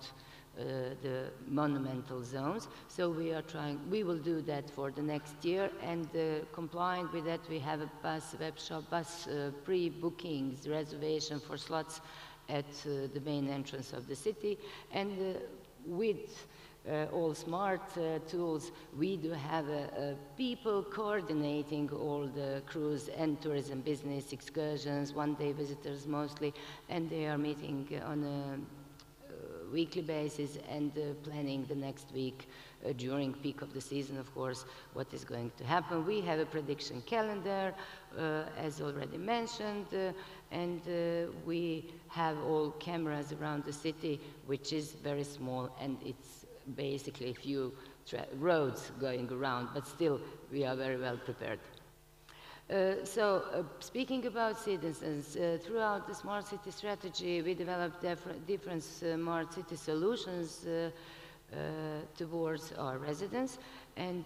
the monumental zones. So we will do that for the next year, and complying with that, we have a bus web shop, bus pre-bookings, reservation for slots at the main entrance of the city. And with all smart tools, we do have people coordinating all the cruise and tourism business excursions, one-day visitors mostly, and they are meeting on a weekly basis and planning the next week during peak of the season, of course, what is going to happen. We have a prediction calendar, as already mentioned, and we have all cameras around the city, which is very small, and it's basically a few roads going around, but still we are very well prepared. Speaking about citizens, throughout the smart city strategy, we developed different smart city solutions towards our residents, and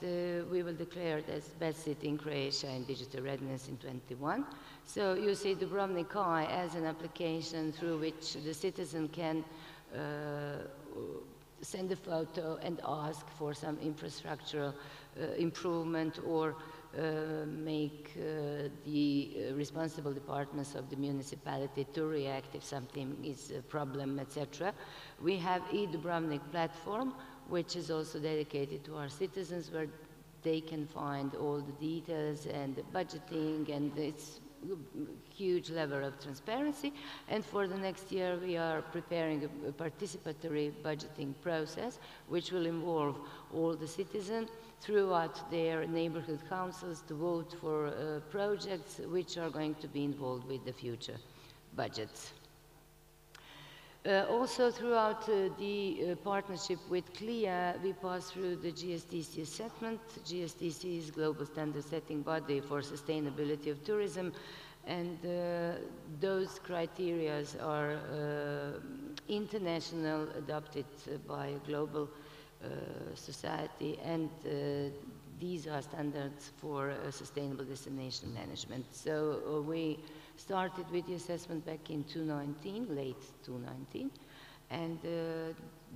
we will declare it as best city in Croatia in digital readiness in 2021. So you see Dubrovnik as an application through which the citizen can send a photo and ask for some infrastructural improvement, or make the responsible departments of the municipality to react if something is a problem, etc. We have e-Dubrovnik platform, which is also dedicated to our citizens, where they can find all the details and the budgeting, and it's a huge level of transparency. And for the next year, we are preparing a participatory budgeting process, which will involve all the citizens throughout their neighborhood councils to vote for projects which are going to be involved with the future budgets. Also, throughout the partnership with CLIA, we pass through the GSTC assessment. GSTC is global standard setting body for sustainability of tourism, and those criteria are international, adopted by a global society, and these are standards for sustainable destination management. So we started with the assessment back in 2019, late 2019, and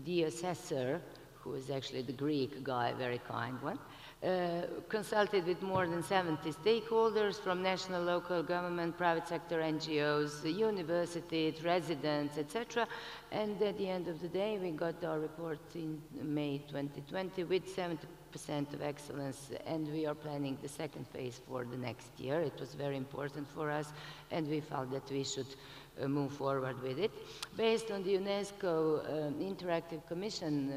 the assessor, who is actually the Greek guy, very kind one, consulted with more than 70 stakeholders from national, local government, private sector, NGOs, universities, residents, etc. And at the end of the day, we got our report in May 2020 with 70% of excellence, and we are planning the second phase for the next year. It was very important for us, and we felt that we should move forward with it. Based on the UNESCO Interactive Commission,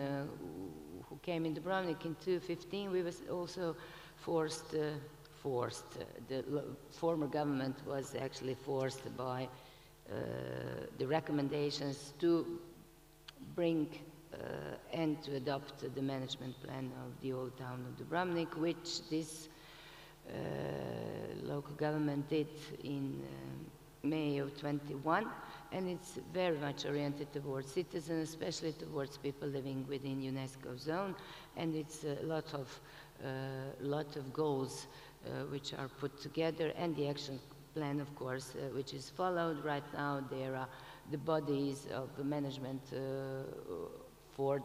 who came in Dubrovnik in 2015, we was also the former government was actually forced by the recommendations to bring and to adopt the management plan of the old town of Dubrovnik, which this local government did in May of 21, and it's very much oriented towards citizens, especially towards people living within UNESCO zone, and it's a lot of goals which are put together, and the action plan, of course, which is followed right now. There are the bodies of the management for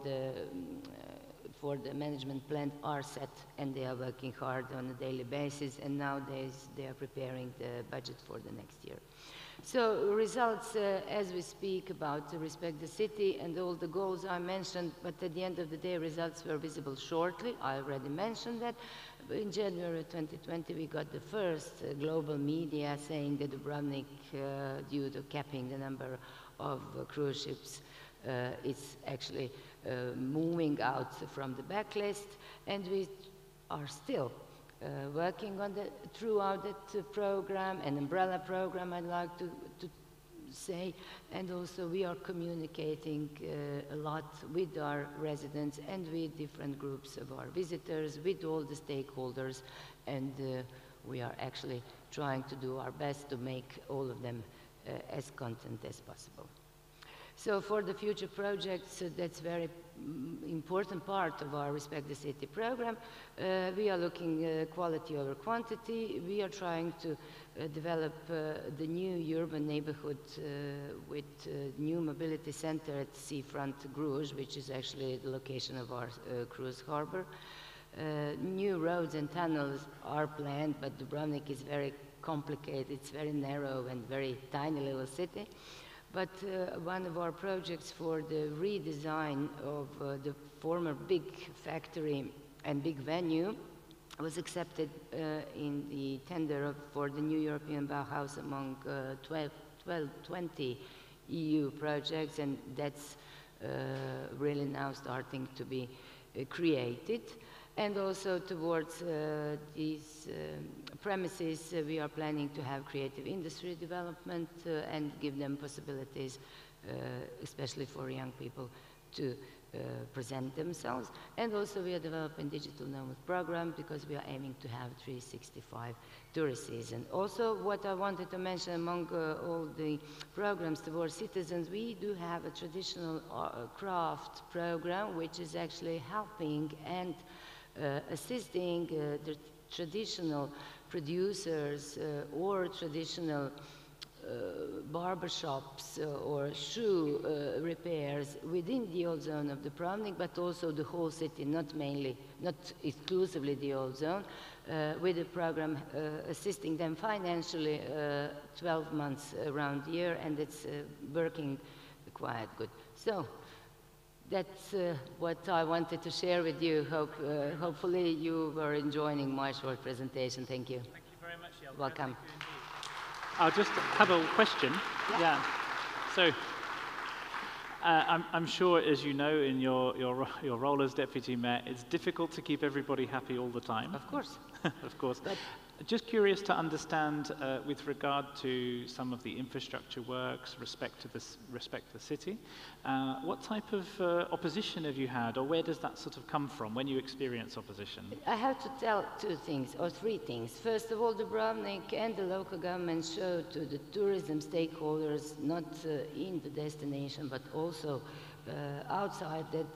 the management plan are set, and they are working hard on a daily basis, and nowadays they are preparing the budget for the next year. So results, as we speak about respect the city and all the goals I mentioned, but at the end of the day, results were visible shortly. I already mentioned that. In January 2020, we got the first global media saying that Dubrovnik, due to capping the number of cruise ships, is actually moving out from the backlist, and we are still working on throughout that program, an umbrella program, I'd like to say, and also we are communicating a lot with our residents and with different groups of our visitors, with all the stakeholders, and we are actually trying to do our best to make all of them as content as possible. So for the future projects, that's very important part of our Respect the City program. We are looking quality over quantity. We are trying to develop the new urban neighborhood with new mobility center at Seafront Gruž, which is actually the location of our cruise harbor. New roads and tunnels are planned, but Dubrovnik is very complicated. It's very narrow and very tiny little city. But one of our projects for the redesign of the former big factory and big venue was accepted in the tender for the new European Bauhaus among 20 EU projects, and that's really now starting to be created. And also towards these premises, we are planning to have creative industry development and give them possibilities, especially for young people, to present themselves. And also we are developing digital nomad program because we are aiming to have 365 tourist season. Also, what I wanted to mention among all the programs towards citizens, we do have a traditional craft program, which is actually helping and assisting the traditional producers or traditional barbershops or shoe repairs within the old zone of Dubrovnik, but also the whole city, not exclusively the old zone, with a program assisting them financially 12 months around the year, and it's working quite good. So that's what I wanted to share with you. Hopefully you were enjoying my short presentation. Thank you. Thank you very much, Jelka. Welcome. I'll just have a question. Yeah. So I'm sure, as you know, in your role as deputy mayor, it's difficult to keep everybody happy all the time. Of course. Of course. But just curious to understand, with regard to some of the infrastructure works, respect the city, what type of opposition have you had, or where does that sort of come from when you experience opposition? I have to tell two things, or three things. First of all, Dubrovnik and the local government show to the tourism stakeholders, not in the destination, but also outside, that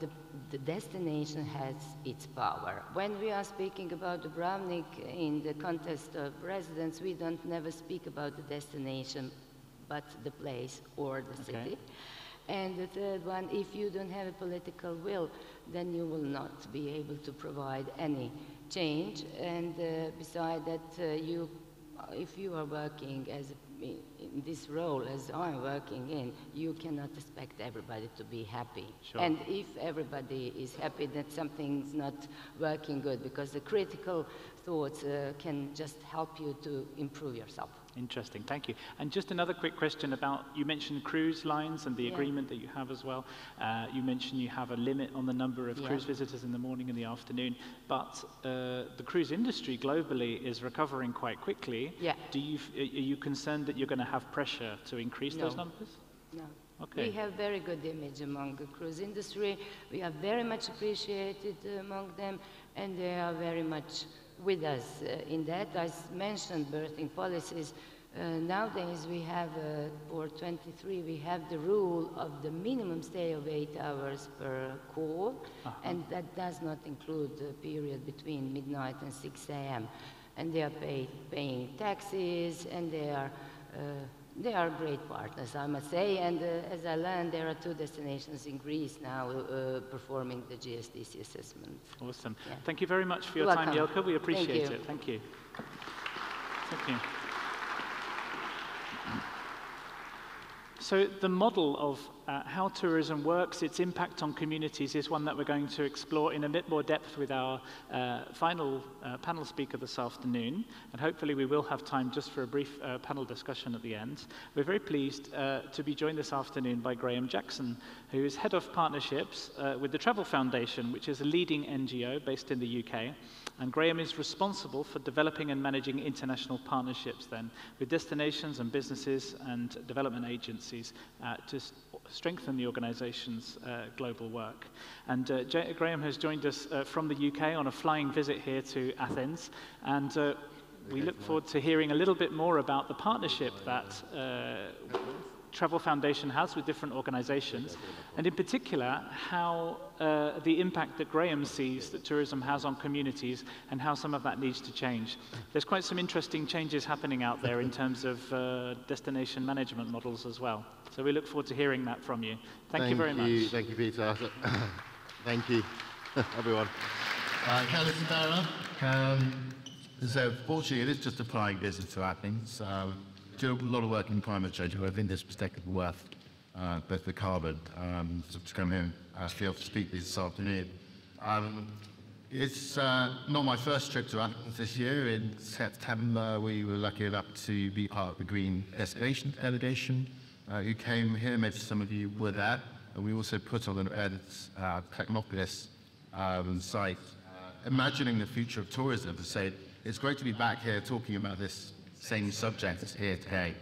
the destination has its power. When we are speaking about Dubrovnik in the context of residents, we don't never speak about the destination, but the place or the city. And the third one, if you don't have a political will, then you will not be able to provide any change. And beside that, if you are working in this role as I'm working in, you cannot expect everybody to be happy. Sure. And if everybody is happy, that something's not working good, because the critical thoughts can just help you to improve yourself. Interesting, thank you. And just another quick question about, you mentioned cruise lines and the agreement that you have as well. You mentioned you have a limit on the number of cruise visitors in the morning and the afternoon, but the cruise industry globally is recovering quite quickly. Yeah. Are you concerned that you're going to have pressure to increase those numbers? No. Okay. We have very good image among the cruise industry. We are very much appreciated among them, and they are very much with us in that. I mentioned birthing policies. Nowadays we have, for 23, we have the rule of the minimum stay of 8 hours per call, and that does not include the period between midnight and 6 a.m. And they are paying taxes, and they are great partners, I must say. And as I learned, there are 2 destinations in Greece now performing the GSDC assessment. Awesome. Yeah. Thank you very much for your Welcome. time, Jelka. We appreciate Thank you. it. Thank you. Thank you. So the model of how tourism works, its impact on communities, is one that we're going to explore in a bit more depth with our final panel speaker this afternoon. And hopefully we will have time just for a brief panel discussion at the end. We're very pleased to be joined this afternoon by Graeme Jackson, who is Head of Partnerships with the Travel Foundation, which is a leading NGO based in the UK. And Graeme is responsible for developing and managing international partnerships then with destinations and businesses and development agencies to strengthen the organisation's global work. And Graeme has joined us from the UK on a flying visit here to Athens, and we look forward to hearing a little bit more about the partnership that Travel Foundation has with different organisations, and in particular how the impact that Graeme sees that tourism has on communities and how some of that needs to change. There's quite some interesting changes happening out there in terms of destination management models as well. So we look forward to hearing that from you. Thank you very much. Thank you, Peter. Thank you, everyone. Καλησπέρα. So fortunately, it is just a flying visit to Athens. Do a lot of work in climate change. I think this perspective worth both the carbon to come here and feel to speak this afternoon. It's not my first trip to Athens this year. In September, we were lucky enough to be part of the Green Destination delegation who came here. Maybe some of you were there. And we also put on an event at Technopolis site, imagining the future of tourism, to say it's great to be back here talking about this same subject here today.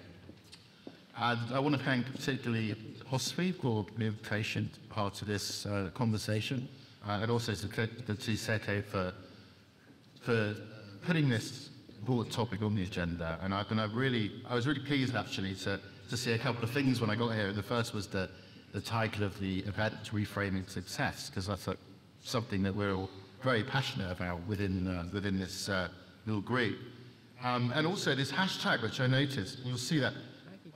And I want to thank particularly Hospi for the invitation to be part of this conversation, and also to Sete for putting this broad topic on the agenda. And I was really pleased actually to see a couple of things when I got here. The first was the title of the event, Reframing Success, because that's something that we're all very passionate about within this little group. And also this hashtag, which I noticed, you'll see that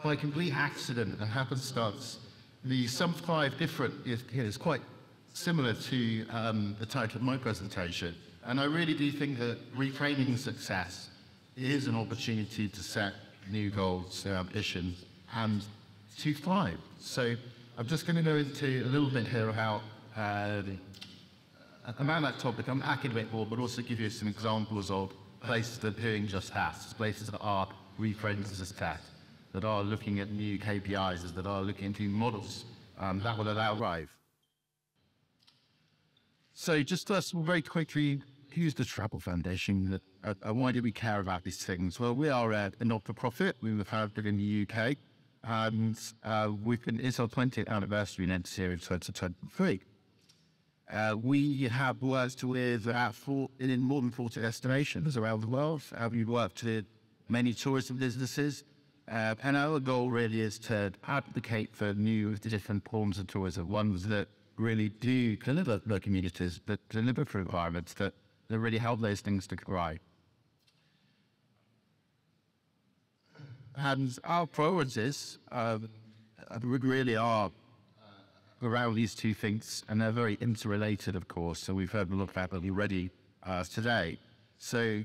by complete accident and happenstance, the sum 5 different is quite similar to the title of my presentation. And I really do think that reframing success is an opportunity to set new goals, ambitions, and to thrive. So I'm just going to go into a little bit here about that topic. I'm hacking a bit more, but also give you some examples of places that are doing just that, places that are reframing success, that are looking at new KPIs, that are looking into models that will allow thrive. So just first of all, very quickly, who's the Travel Foundation? Why do we care about these things? Well, we are a not-for-profit. We were founded in the UK, and it's our 20th anniversary next year in 2023. We have worked with in more than 40 destinations around the world. We've worked with many tourism businesses, and our goal really is to advocate for new, different forms of tourism, ones that really do deliver for communities, that deliver for environments, that really help those things to thrive. And our priorities really are around these two things, and they're very interrelated, of course. So we've heard a lot about them already today. So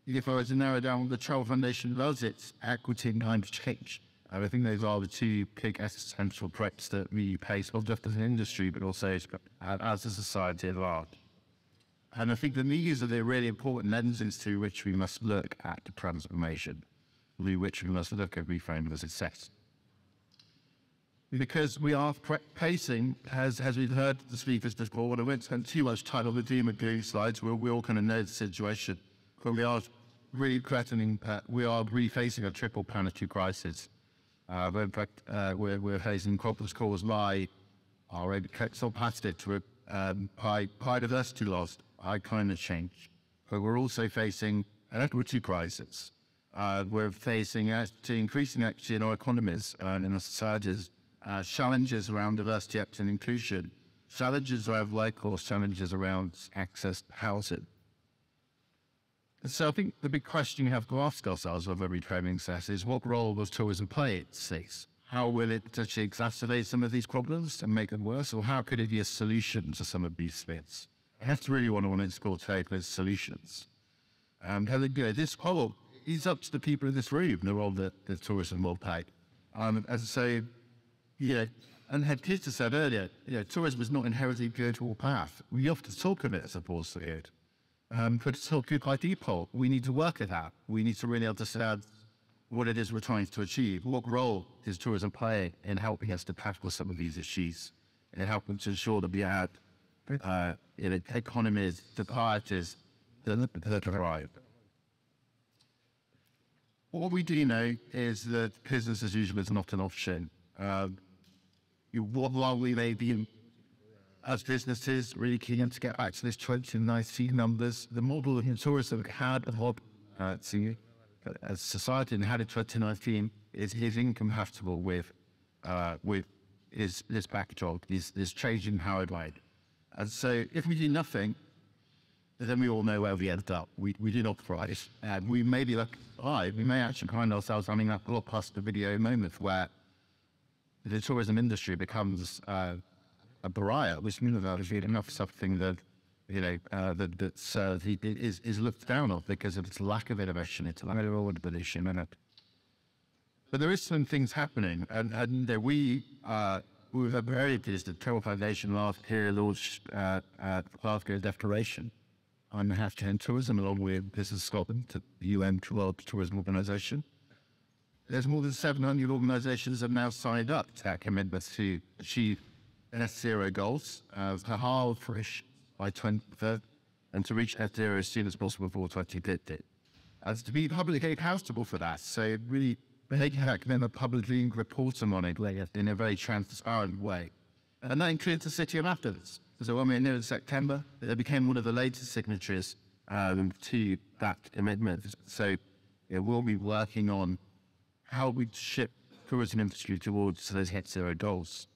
if I was to narrow down what the Travel Foundation does, it's equity and climate change. I think those are the two big essential threats that we face, not just as an industry, but also as a society at large. And I think that these are the really important lenses through which we must look at the transformation, through which we must look at reframing success. Because we are facing, as we've heard the speakers before, and I won't spend too much time on the doom and gloom slides, we all kind of know the situation, but we are really threatening, we are really facing a triple planetary crisis. But in fact, we're facing problems caused by our intellectual capacity, by biodiversity loss, by climate change. But we're also facing an equity crisis. We're facing increasing equity in our economies and in our societies, challenges around diversity, equity, and inclusion, challenges around local, challenges around access to housing. And so I think the big question we have to ask ourselves of every reframing success is, what role does tourism play in this? How will it actually exacerbate some of these problems and make them worse, or how could it be a solution to some of these things? That's really what I want to explore today, those solutions. And this whole is up to the people in this room, the role that tourism will play. As I say, And as Peter said earlier, tourism is not inherently good or bad. We often talk of it as opposed to good. But it's not good by default. We need to work at that. We need to really understand what it is we're trying to achieve. What role is tourism playing in helping us to tackle some of these issues and helping to ensure that we have economies, societies that thrive. What we do know is that business as usual is not an option. While we may be, as businesses, really keen to get back to this 2019 numbers, the model of tourism had as society and had in 2019 is incompatible with this backdrop, this changing paradigm. And so if we do nothing, then we all know where we end up. We do not thrive. And we may be like, we may actually find ourselves running that blockbuster video moment where the tourism industry becomes a pariah, which means that it's enough something that is looked down on because of its lack of innovation, its lack of innovation in it. But there is some things happening, and we were very pleased that Travel Foundation last year launched Glasgow Declaration on hashtag tourism, along with Business Scotland, the UN World Tourism Organisation. There's more than 700 organisations have now signed up to that commitment to achieve net zero goals, to halve fish by 2030, and to reach net zero as soon as possible before 2050. As to be publicly accountable for that, so really making that commitment publicly and reporting on it in a very transparent way. And that includes the city of Athens. So when we were in September, they became one of the latest signatories to that commitment. So we'll be working on how we shift tourism industry towards those net zero goals.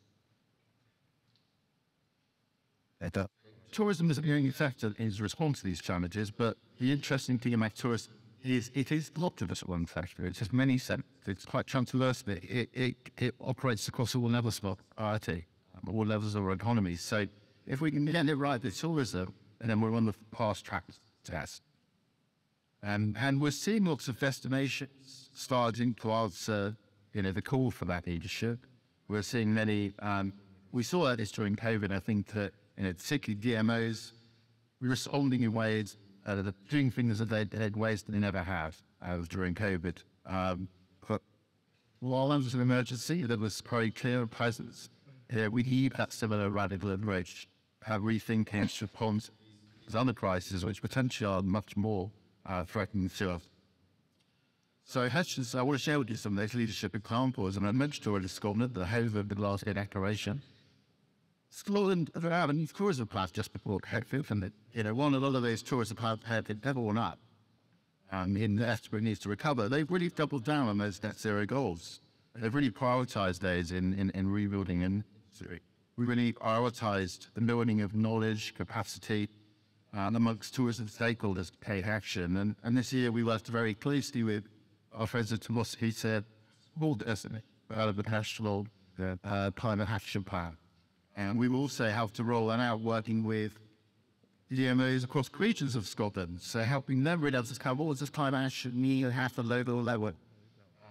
Tourism is a very sector in response to these challenges, but the interesting thing about tourism is it is not just one sector. It's just many sectors. It's quite transversal. It operates across all levels of society, all levels of our economy. So if we can get it right with tourism, and then we're on the fast track test. And we're seeing lots of destinations starting to answer, the call for that leadership. We're seeing many, we saw this during COVID, I think that, particularly DMOs, we're responding in ways, doing things that they did ways that they never have during COVID. But while there was an emergency that was very clear presence, we need that similar radical approach, rethinking response to other crises, which potentially are much more threatening to us. So I want to share with you some of those leadership examples, and I mentioned already Scotland, the home of the Glasgow Declaration. Scotland had a new tourism plan just before COVID, and a lot of those tourism plans had been doubled up. In the estimate needs to recover. They've really doubled down on those net zero goals. They've really prioritised those in rebuilding industry. We really prioritised the building of knowledge, capacity, amongst tourism stakeholders to take action. And this year we worked very closely with our friends at Tomas, who said, called us out of the National Climate Action Plan. And we've also helped to roll that out, working with DMOs across regions of Scotland, so helping them realize this kind of what does climate action mean at the local level,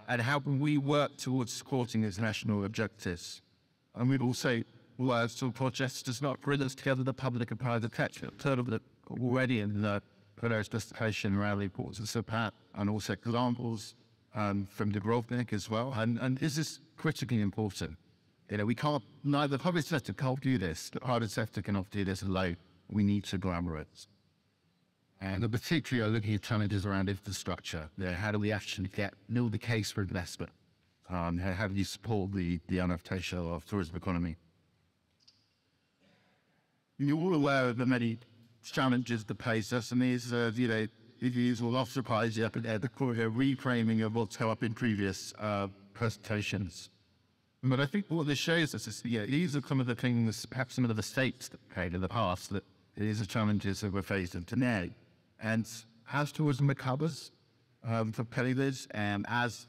and helping we work towards supporting these national objectives. And we've also worked on projects to not bring us together the public and private sector. Third of it already in the pillars specification around the importance of that, and also examples from Dubrovnik as well. And this is critically important. We can't, neither the public sector can't do this, the private sector cannot do this alone. We need to collaborate. And particularly looking at challenges around infrastructure. How do we actually build the case for investment? How do you support the adaptation of tourism economy? You're all aware of the many challenges that face us, and these, these will not surprise you, but they're the reframing of what's come up in previous presentations. But I think what this shows us is, these are some of the things, perhaps some of the mistakes that we made in the past, that these are challenges that we're facing today. And as tourism recovers for periods, and as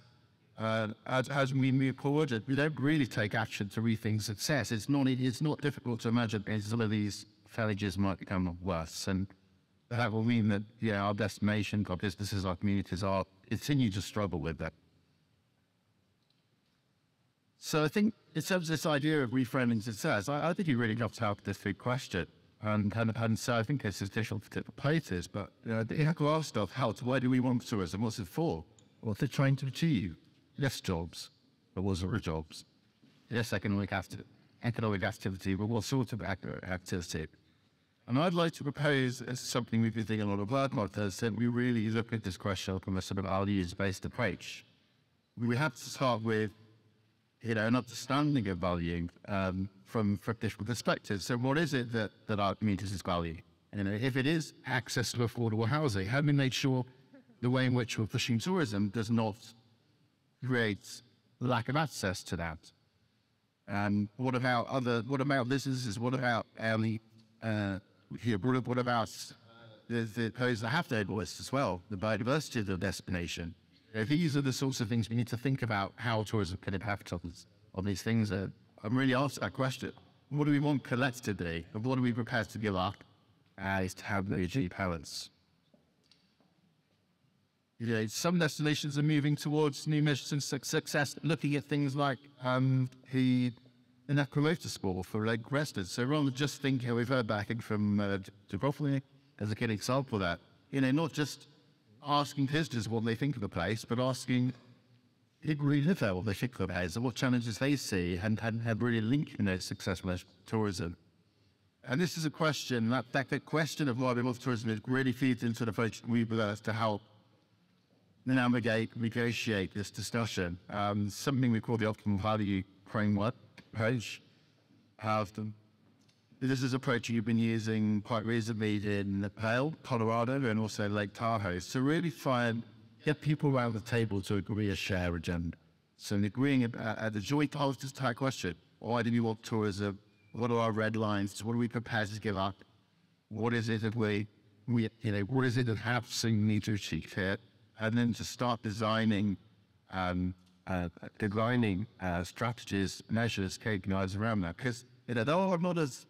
we move forward, we don't really take action to rethink success. It's not difficult to imagine that some of these challenges might become worse, and that will mean that our destinations, our businesses, our communities continue to struggle with that. So I think in terms of this idea of reframing success, I think you really got to have this big question. And so I think it's different for different places, but you have to ask stuff, why do we want tourism? What's it for? What's it trying to achieve? Yes, jobs, but what sort of jobs? Yes, economic activity, but what sort of activity? And I'd like to propose, as something we've been thinking a lot about, that we really look at this question from a sort of values-based approach. We have to start with, an understanding of value from different perspectives. So what is it that our communities value? And if it is access to affordable housing, how do we make sure the way in which we're pushing tourism does not create lack of access to that? And what about businesses? What about what about those that have their voice as well, the biodiversity of the destination? These are the sorts of things we need to think about how tourism can impact on these things. I'm really asking that question. What do we want collectively, and what are we prepared to give up is to have the achieve balance? Some destinations are moving towards new measures of success, looking at things like the Net Promoter Score for residents. So rather than just think how we've heard back from Dubrovnik as a good example of that, not just asking visitors what they think of the place, but asking people who live there what they think of the place and what challenges they see and have really linked successful tourism. And this is a question, that question of why we love tourism, it really feeds into the approach we've learned to help negotiate this discussion. Something we call the optimal value framework approach. This is an approach you've been using quite recently in Vail, Colorado, and also Lake Tahoe. So really get people around the table to agree a share agenda. So agreeing at the joint policy type question, why do we want tourism? What are our red lines? What are we prepared to give up? What is it that what is it that absolutely need to achieve here? And then to start designing strategies, measures, KPIs around that. Because there are a lot of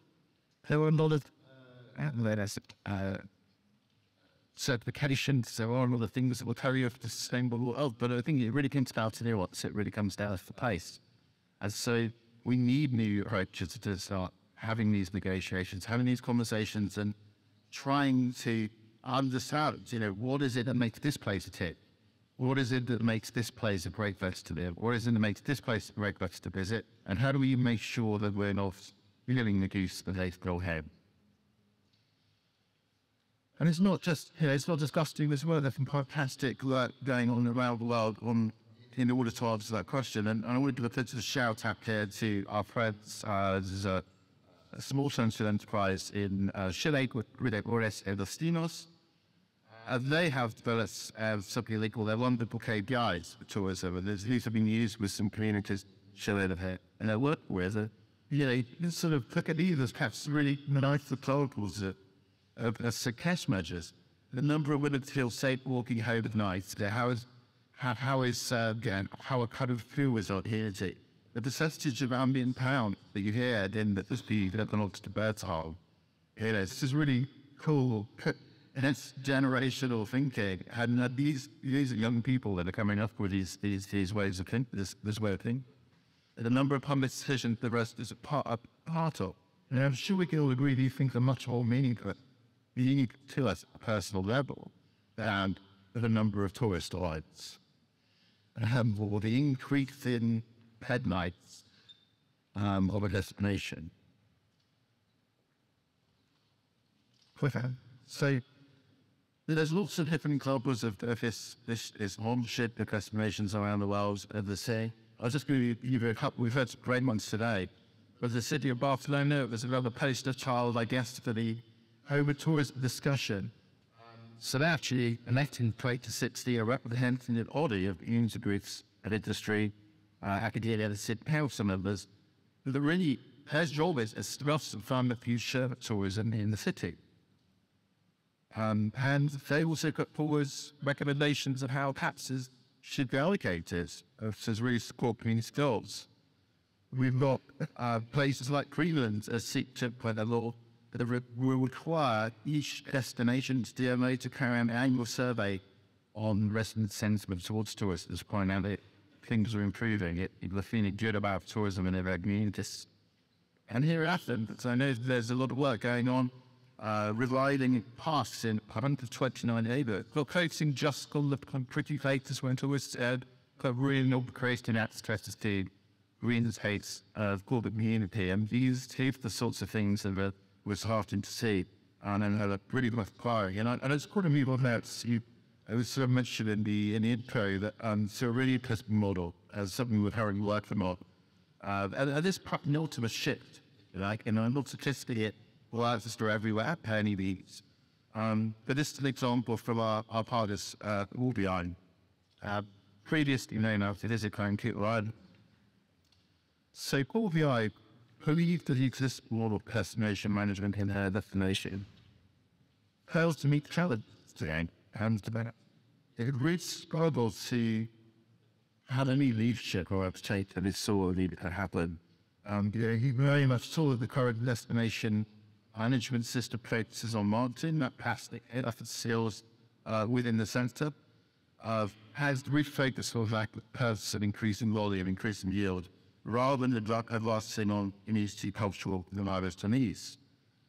certifications, there are a lot of things that will tell you if it's sustainable or but I think it really comes down to it really comes down to the pace. And so we need new approaches to start having these negotiations, having these conversations, and trying to understand, what is it that makes this place a tip? What is it that makes this place a great place to live? What is it that makes this place a great place to visit? And how do we make sure that we're not killing the goose that lays the hen? And it's not just, it's not disgusting as well. There's some fantastic work going on around the world in order to answer that question. And I wanted to put a shout out here to our friends. There's a small social enterprise in Chile with Redactores Destinos. They have developed something they call their wonderful KPIs for tourism. And these have been used with some communities in Chile and they work with. You can sort of look at these as perhaps really nice examples of success measures. The number of women feel safe walking home at night. How a cut of food is on here. The percentage of ambient pound that you hear in the speed that belongs to birds home. This is really cool. And it's generational thinking. And these are young people that are coming up with these ways of thinking, this way of thinking. And the number of public decisions the rest is a part of. And I'm sure we can all agree these things are much more meaningful to us at a personal level than the number of tourist lines. Or the increase in head nights of a destination. So there's lots of different examples of this ownership of destinations around the world, as they say. I was just going to give you a couple. We've heard some great ones today. But the city of Barcelona, there's another poster child, I guess, for the home of tourism discussion. So they actually elected 2060 a representative body of user groups and industry, academia, and city council members. That really, their job is to thrust and fund the future of tourism in the city. And they also put forward recommendations of how taxes should be allocated to really support community goals. We've got places like Greenland that seek to implement a law that will require each destination's DMA to carry out an annual survey on resident sentiment towards tourists, to find out things are improving. People are feeling good about tourism in their communities. And here at Athens, I know there's a lot of work going on, reviving parks in 129 neighbourhoods. We're focusing just on the pretty places when tourists said, but really not creating access to green space for the community. And these are the sorts of things that we're starting to see, and are really inspiring. And I just want to move on now to, I was sort of mentioned in the intro that so a really interesting model as something we're currently working on. And this penultimate shift, like, and I'm not suggesting it will exist everywhere, any of these. But this is an example from our partners, Orbeon. Previously known as the Visit Line. So Orbeon believed that the existing model of destination management in their destination fails to meet the challenge today, and it really struggles to have any leadership or uptake that is so needed to happen. He very much saw that the current destination management system focuses on marketing, that passing effort sales within the centre, has refocused on the purpose of increasing volume, increasing yield, rather than advancing on community cultural needs.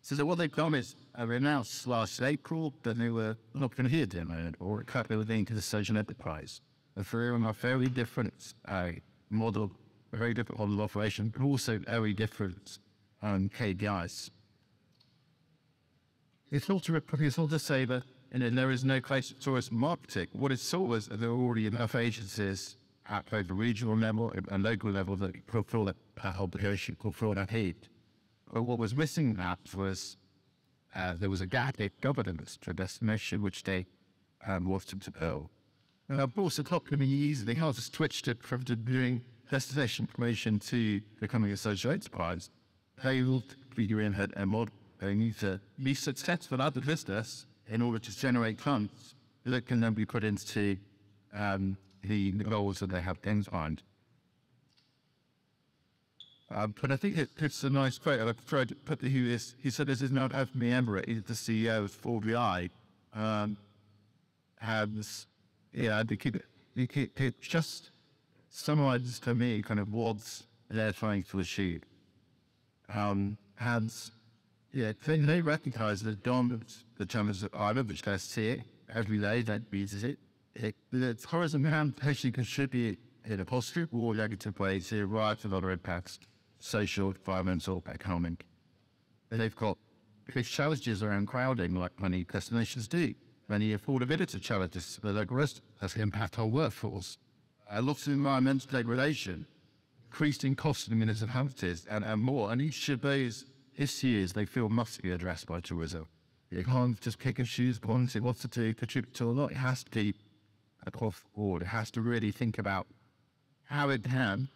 So what they've done is announced last April that they were not going to hear demo or cut everything to the social enterprise. And for a very different model, a very different model of operation, but also very different KPIs. It's not to say that there is no place for tourist marketing. What it saw was that there were already enough agencies at both the regional level and local level that fulfill that obligation, fulfill that need. But what was missing that was there was a gap in governance to a destination which they wanted to build. And of course, it's not going to be easy. They can't just switch it from doing destination promotion to becoming a social enterprise. They will figure in a model. They need to be successful at the business in order to generate funds that can then be put into the goals that they have in mind. But I think it's a nice quote, and I've tried to put the who is. He said, "This is not Anthony Emmerich, he's the CEO of 4BI." And yeah, it just summarizes to me kind of what they're trying to achieve. And yeah, they recognize the dominance, the challenges of Ireland, which they see every day, that means it. The tourism can actually contribute in a positive or negative way to a variety of other impacts, social, environmental, economic. And they've got big challenges around crowding, like many destinations do. Many affordability challenges that has impact on workforce. Lots of environmental degradation, increasing costs in municipalities, and more. And each of those issues they feel must be addressed by tourism. You can't just pick and choose one and what to do, contribute to a lot. It has to be across the board. It has to really think about how it can,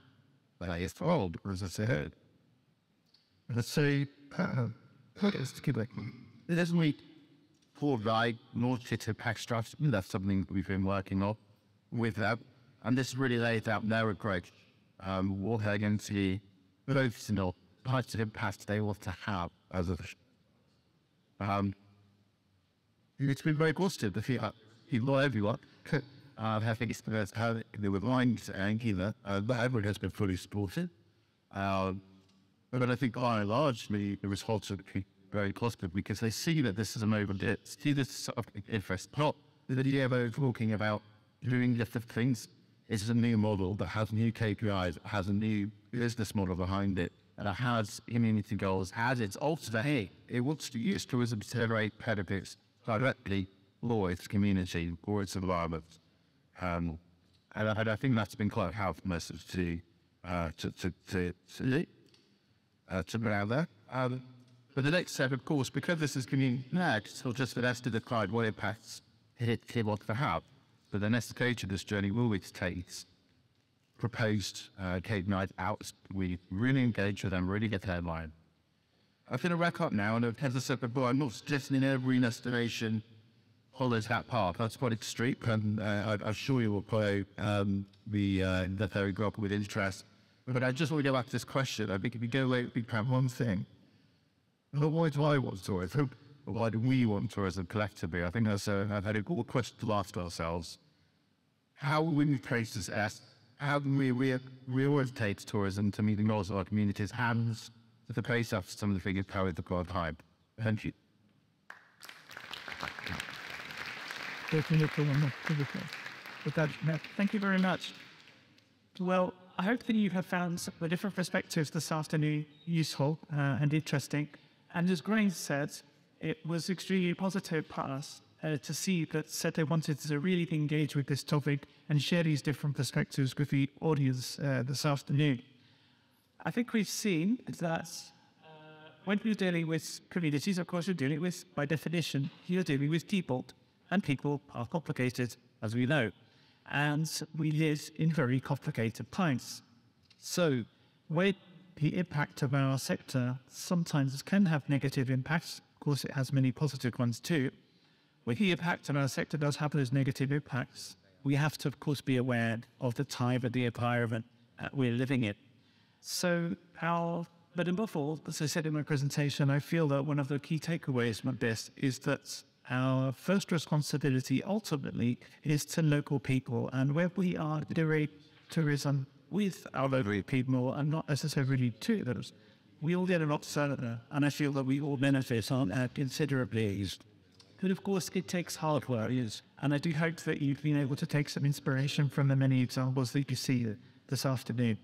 it's old, as I said. Let's say, it doesn't meet for right, naught impact strategy. That's something we've been working on with that. And this really lays out their approach. What they're going to see, both types of impacts they want to have as a it's been very positive to feel people, everyone, having experienced how they were lying to Anguilla, but everyone has been fully supported. But I think by and large, the results are very positive because they see that this is a moment, see this sort of interest. Not the idea of talking about doing different things. It's a new model that has new KPIs, has a new business model behind it, and it has community goals, has its ultimate aim. It wants to use tourism to generate benefits directly for its community, for its environment. And I think that's been quite a helpful message to put out there. But the next step, of course, because this is community next, so just for us to decide what impacts it wants to have. But the next stage of this journey will be to take proposed KPIs out. We really engage with them, really get their line. I'm going to wrap up now, and as I said before, I'm not suggesting in every destination follows that path. That's quite extreme, and I'm sure you will follow the very grapple with interest. But I just want to go back to this question. I think if you go away, we have one thing. Why do I want tourism? Or why do we want tourism collectively? I think that's a good question to ask ourselves. How will we place this as how do we reorientate tourism to meet the goals of our communities and to face up to some of the biggest powers of our time? Thank you. Thank you very much. Well, I hope that you have found some of the different perspectives this afternoon useful and interesting. And as Graeme said, it was extremely positive for us to see that they wanted to really engage with this topic and share these different perspectives with the audience this afternoon. I think we've seen that when you're dealing with communities, of course, you're dealing with, by definition, you're dealing with people. And people are complicated, as we know. And we live in very complicated times. So, where the impact of our sector sometimes can have negative impacts, of course it has many positive ones too, when the impact of our sector does have those negative impacts, we have to, of course, be aware of the time and the environment that we're living in. So, but above all, as I said in my presentation, I feel that one of the key takeaways from this is that our first responsibility ultimately is to local people, and where we are doing tourism with our local people and not necessarily to those, we all get a lot further, and I feel that we all benefit on that considerably. But of course, it takes hard work, and I do hope that you've been able to take some inspiration from the many examples that you see this afternoon.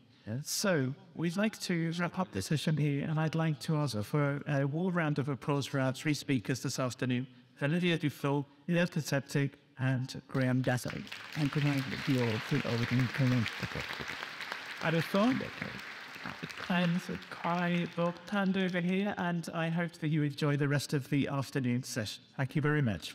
So, we'd like to wrap up this session here, and I'd like to ask for a warm round of applause for our three speakers this afternoon. Valeria Duflot, Jelka Tepšić, and Graeme Jackson. And good night to you all. And I will stand over here, and I hope that you enjoy the rest of the afternoon session. Thank you very much.